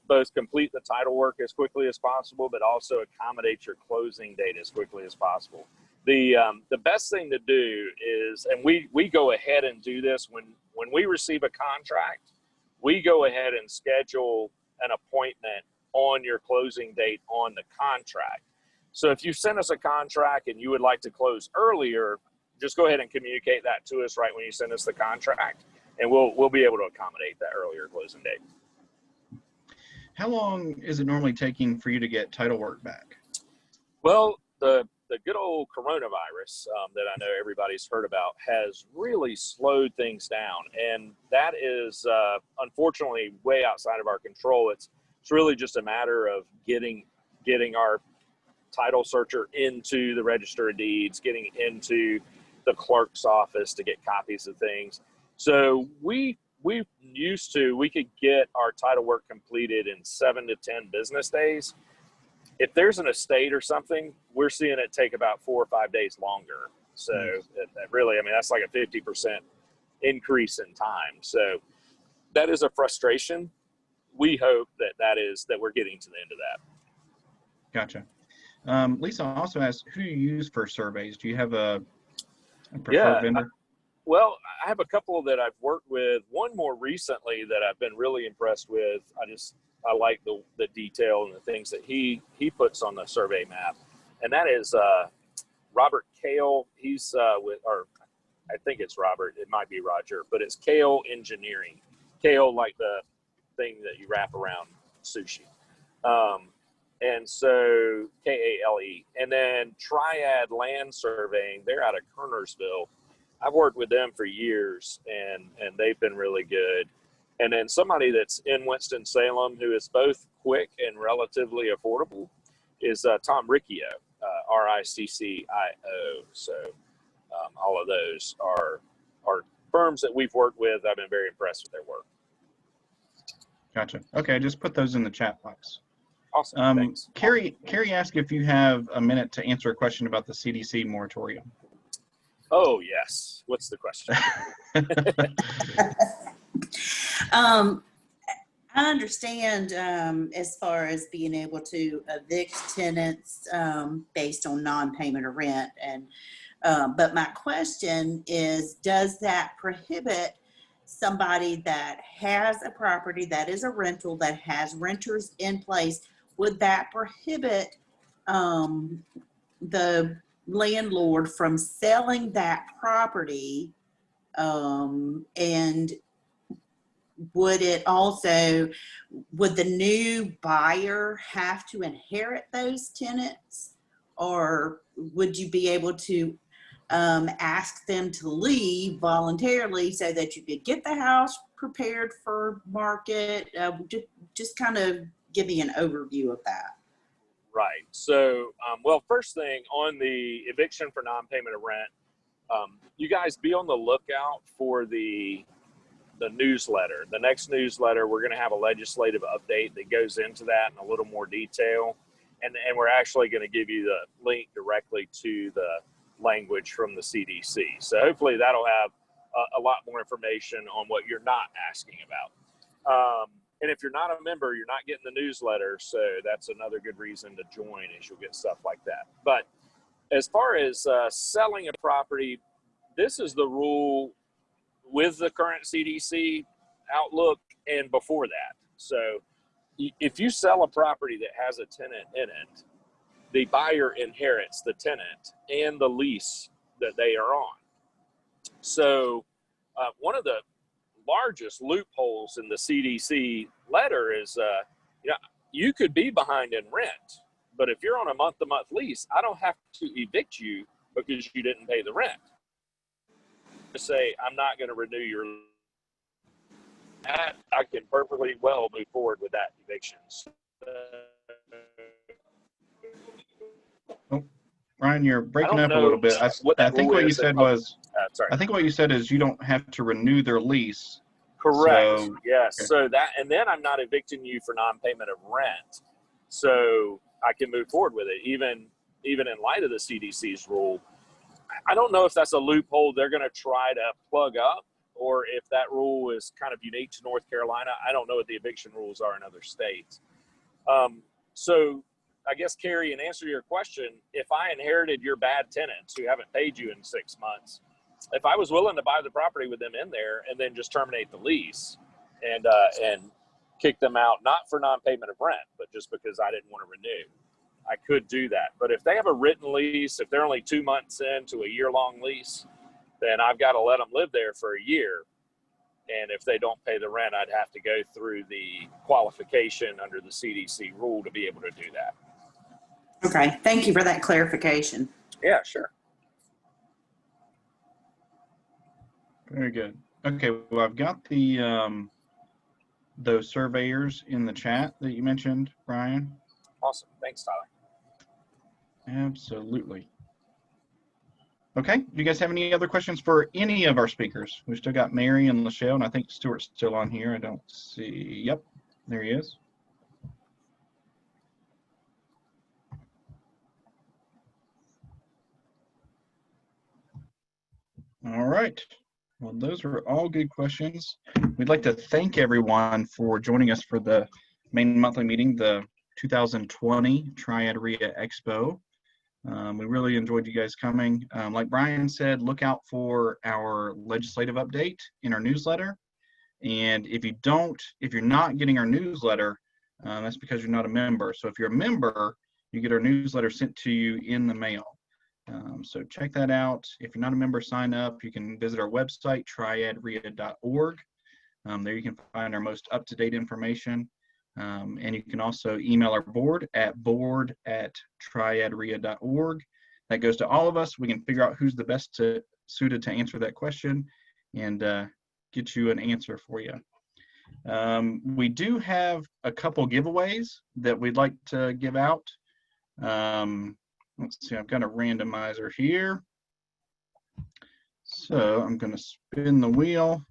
both complete the title work as quickly as possible, but also accommodate your closing date as quickly as possible. The best thing to do is, and we go ahead and do this when we receive a contract, we go ahead and schedule an appointment on your closing date on the contract. So if you send us a contract and you would like to close earlier, just go ahead and communicate that to us right when you send us the contract, and we'll be able to accommodate that earlier closing date. How long is it normally taking for you to get title work back? Well, the good old coronavirus that I know everybody's heard about has really slowed things down, and that is unfortunately way outside of our control. It's really just a matter of getting our title searcher into the Register of Deeds, getting into the clerk's office to get copies of things. So we could get our title work completed in 7 to 10 business days. If there's an estate or something, we're seeing it take about 4 or 5 days longer. So really, I mean, that's like a 50% increase in time. So that is a frustration. We hope that we're getting to the end of that. Gotcha. Lisa also asked, who you use for surveys? Do you have a preferred vendor? Well, I have a couple that I've worked with. One more recently that I've been really impressed with. I like the detail and the things that he puts on the survey map, and that is Robert Kale. He's or I think it's Robert. It might be Roger, but it's Kale Engineering. Kale, like the thing that you wrap around sushi. And so Kale. And then Triad Land Surveying, they're out of Kernersville. I've worked with them for years, and they've been really good. And then somebody that's in Winston-Salem who is both quick and relatively affordable is Tom Riccio, RICCIO. So all of those are firms that we've worked with. I've been very impressed with their work. Gotcha. Okay, I just put those in the chat box. Awesome. Thanks. Carrie asked if you have a minute to answer a question about the CDC moratorium. Oh, yes. What's the question? I understand as far as being able to evict tenants based on non-payment of rent, but my question is, does that prohibit somebody that has a property that is a rental that has renters in place? Would that prohibit the landlord from selling that property, and would the new buyer have to inherit those tenants, or would you be able to ask them to leave voluntarily so that you could get the house prepared for market? Just kind of give me an overview of that. Right. So, well, first thing on the eviction for non-payment of rent, you guys be on the lookout for the newsletter. The next newsletter, we're going to have a legislative update that goes into that in a little more detail. And we're actually going to give you the link directly to the language from the CDC. So hopefully that'll have a lot more information on what you're not asking about. And if you're not a member, you're not getting the newsletter. So that's another good reason to join, is you'll get stuff like that. But as far as selling a property, this is the rule with the current CDC outlook and before that. So if you sell a property that has a tenant in it, the buyer inherits the tenant and the lease that they are on. So one of the largest loopholes in the CDC letter is, you could be behind in rent, but if you're on a month-to-month lease, I don't have to evict you because you didn't pay the rent. To say, I'm not going to renew your lease. I can perfectly well move forward with that eviction. Oh, Ryan, you're breaking up a know little bit. I think what you is said was, I think what you said is you don't have to renew their lease. Correct. So, yes. okay. So that, and then I'm not evicting you for non-payment of rent. So I can move forward with it, even in light of the CDC's rule. I don't know if that's a loophole they're going to try to plug up, or if that rule is kind of unique to North Carolina. I don't know what the eviction rules are in other states. So I guess, Carrie, in answer to your question, if I inherited your bad tenants who haven't paid you in 6 months, if I was willing to buy the property with them in there and then just terminate the lease and kick them out, not for non-payment of rent, but just because I didn't want to renew, I could do that. But if they have a written lease, if they're only 2 months into a year-long lease, then I've got to let them live there for a year. And if they don't pay the rent, I'd have to go through the qualification under the CDC rule to be able to do that. Okay, thank you for that clarification. Yeah, sure. Very good. Okay, well, I've got the those surveyors in the chat that you mentioned, Brian. Awesome. Thanks, Tyler. Absolutely. Okay, do you guys have any other questions for any of our speakers? We've still got Mary and Lachelle, and I think Stuart's still on here. I don't see. Yep, there he is. All right. Well, those are all good questions. We'd like to thank everyone for joining us for the main monthly meeting, the 2020 Triad REIA EXPO. We really enjoyed you guys coming. Like Brian said, look out for our legislative update in our newsletter. And if you're not getting our newsletter, that's because you're not a member. So if you're a member, you get our newsletter sent to you in the mail. So check that out. If you're not a member, sign up. You can visit our website, triadrea.org. There you can find our most up-to-date information. And you can also email our board at board@triadrea.org. That goes to all of us. We can figure out who's the best suited to answer that question and get you an answer for you. We do have a couple giveaways that we'd like to give out. Let's see, I've got a randomizer here. So I'm going to spin the wheel.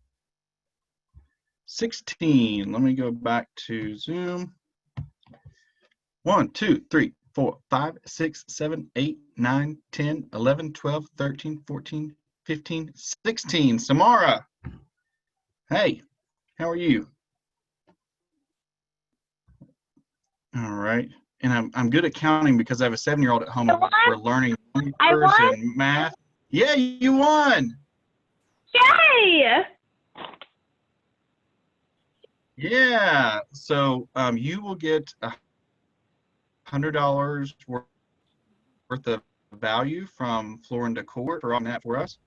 16. Let me go back to Zoom. 1, 2, 3, 4, 5, 6, 7, 8, 9, 10, 11, 12, 13, 14, 15, 16. Samara. Hey, how are you? All right. And I'm good at counting because I have a 7-year-old at home and we're learning numbers and math. Yeah, you won. Yay! Yeah. So you will get $100 worth of value from Floor and Decor for on that for us.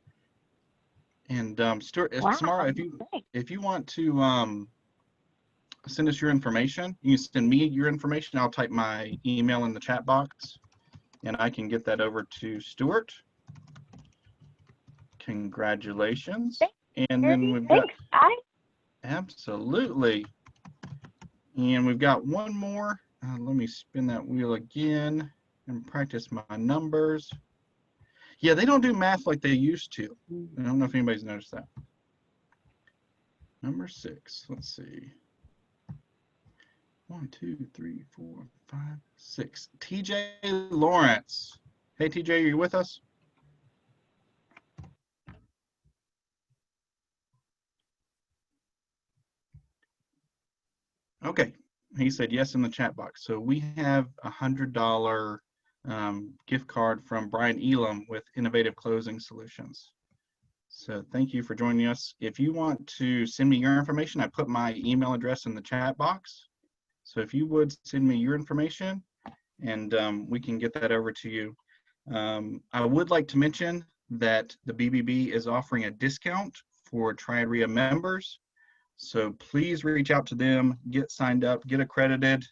And Stuart, Samara, if you want to send us your information, you can send me your information. I'll type my email in the chat box and I can get that over to Stuart. Congratulations. And then we've got, absolutely. And we've got one more. Let me spin that wheel again and practice my numbers. Yeah, they don't do math like they used to. I don't know if anybody's noticed that. Number 6, let's see. 1, 2, 3, 4, 5, 6. TJ Lawrence. Hey, TJ, are you with us? Okay, he said yes in the chat box. So we have $100 gift card from Brian Elam with Innovative Closing Solutions. So thank you for joining us. If you want to send me your information, I put my email address in the chat box. So if you would send me your information, and we can get that over to you. I would like to mention that the BBB is offering a discount for Triad REIA members. So please reach out to them, get signed up, get accredited,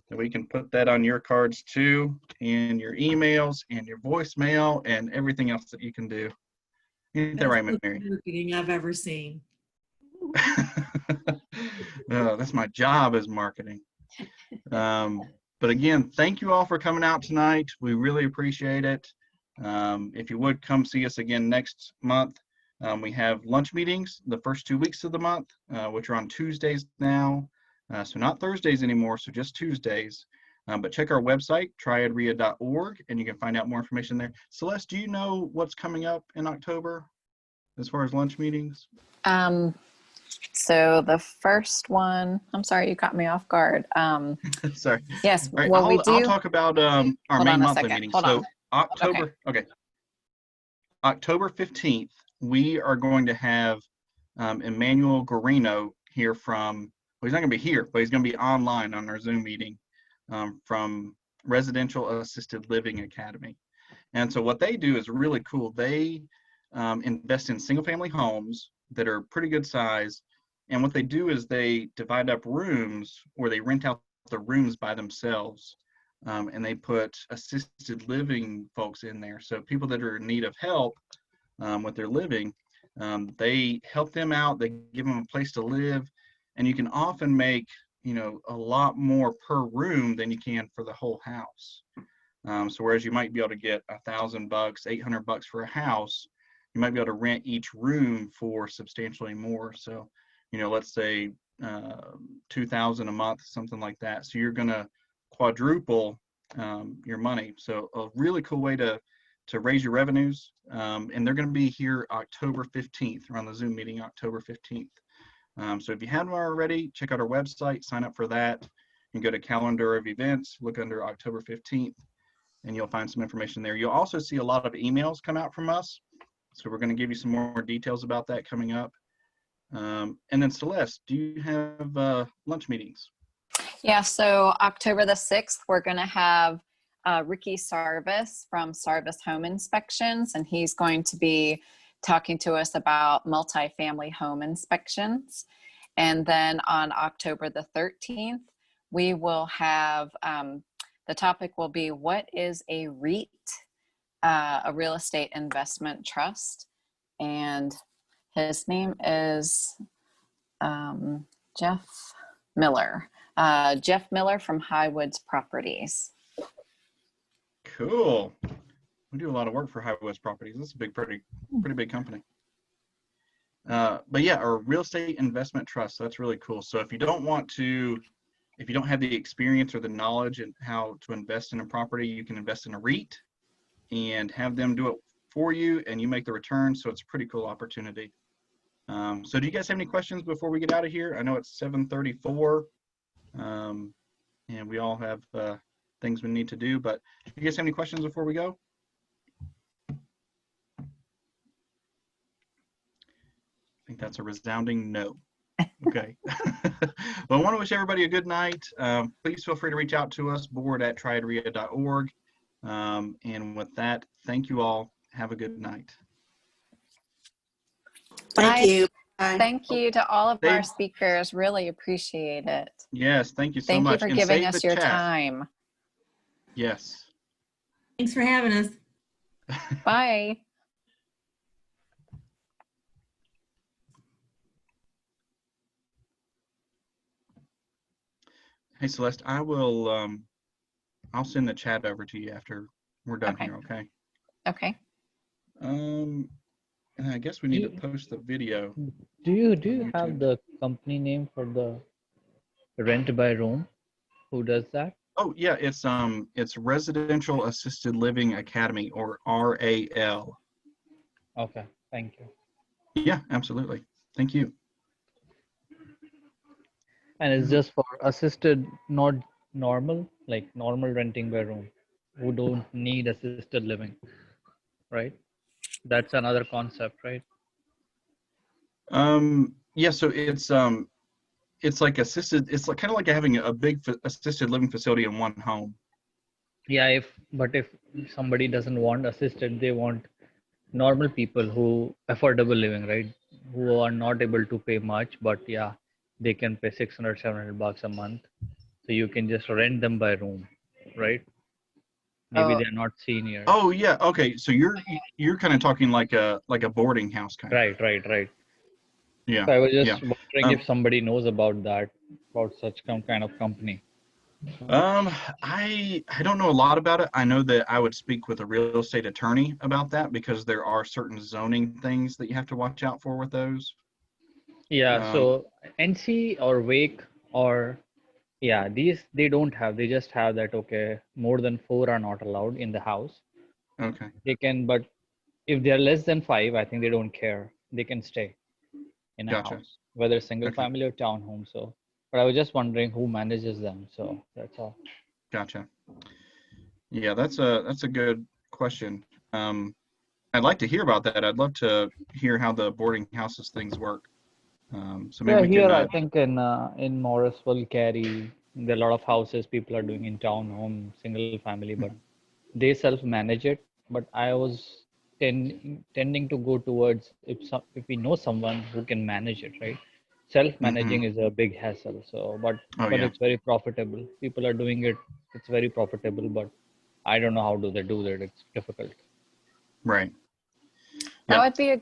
and we can put that on your cards too, and your emails and your voicemail and everything else that you can do. Ain't that right, Mary? Marketing I've ever seen. That's my job as marketing. But again, thank you all for coming out tonight. We really appreciate it. If you would come see us again next month, we have lunch meetings the first 2 weeks of the month, which are on Tuesdays now. So not Thursdays anymore, so just Tuesdays. But check our website, triadrea.org, and you can find out more information there. Celeste, do you know what's coming up in October as far as lunch meetings? So the first one, I'm sorry, you caught me off guard. Sorry. Yes, All right, well, we do. I'll talk about our Hold main on a monthly second. meeting. Hold So on. October, okay. October 15th, we are going to have Emmanuel Guarino here from, well, he's not going to be here, but he's going to be online on our Zoom meeting from Residential Assisted Living Academy. And so what they do is really cool. They invest in single family homes that are pretty good size. And what they do is they divide up rooms, or they rent out the rooms by themselves. And they put assisted living folks in there. So people that are in need of help with their living, they help them out. They give them a place to live, and you can often make, a lot more per room than you can for the whole house. So whereas you might be able to get $1,000, $800 for a house, you might be able to rent each room for substantially more. So, let's say 2,000 a month, something like that. So you're going to quadruple your money. So a really cool way to raise your revenues. And they're going to be here October 15th, or on the Zoom meeting October 15th. So if you haven't already, check out our website, sign up for that. You can go to calendar of events, look under October 15th, and you'll find some information there. You'll also see a lot of emails come out from us. So we're going to give you some more details about that coming up. And then Celeste, do you have lunch meetings? Yeah, so October the 6th, we're going to have Ricky Sarvis from Sarvis Home Inspections, and he's going to be talking to us about multifamily home inspections. And then on October the 13th, we will have, the topic will be, what is a REIT, a real estate investment trust? And his name is Jeff Miller. Jeff Miller from Highwoods Properties. Cool. We do a lot of work for Highwoods Properties. This is a pretty big company. But yeah, our real estate investment trust, that's really cool. So if you don't have the experience or the knowledge in how to invest in a property, you can invest in a REIT and have them do it for you, and you make the return. So it's a pretty cool opportunity. So do you guys have any questions before we get out of here? I know it's 7:34, and we all have things we need to do, but do you guys have any questions before we go? I think that's a resounding no. Okay. Well, I want to wish everybody a good night. Please feel free to reach out to us, board@triadrea.org. And with that, thank you all. Have a good night. Thank you. Bye. Thank you to all of our speakers. Really appreciate it. Yes, thank you so Thank much. you for And giving save us the your chat. time. Yes. Thanks for having us. Bye. Hey, Celeste, I will, I'll send the chat over to you after we're done here, okay? Okay. And I guess we need to post the video. Do you on have YouTube. the company name for the rent by room? Who does that? Oh yeah, it's Residential Assisted Living Academy, or RAL. Okay, thank you. Yeah, absolutely. Thank you. And it's just for assisted, not normal, like normal renting by room. who don't need assisted living, right? That's another concept, right? Yeah, so it's like assisted, it's like kind of like having a big assisted living facility in one home. Yeah, if somebody doesn't want assisted, they want normal people who affordable living, right? Who are not able to pay much, but yeah, they can pay 600, 700 bucks a month. So you can just rent them by room, right? Maybe Uh, they're not senior. oh yeah, okay. So you're kind of talking like a boarding house kind of. Right. Yeah, So I was yeah. just wondering if somebody knows about that, about such kind of company. I don't know a lot about it. I know that I would speak with a real estate attorney about that because there are certain zoning things that you have to watch out for with those. Yeah, Um, so NC or Wake or yeah, these they don't have. They just have that okay, more than four are not allowed in the house. okay, They can, but if they are less than five, I think they don't care. They can stay in a gotcha. house, whether single Okay, family or townhome. So, but I was just wondering who manages them. So that's all. gotcha. Yeah, that's a good question. I'd like to hear about that. I'd love to hear how the boarding houses things work. So maybe Yeah, we can. here I think in Morrisville, Cary, there are a lot of houses people are doing in townhome, single family, but they self-manage it. But I was tending to go towards if we know someone who can manage it, right? Mm-hmm. Self-managing is a big hassle. So, Oh but yeah, it's very profitable. People are doing it. It's very profitable, but I don't know how do they do that. It's difficult. right. That Yep. would be a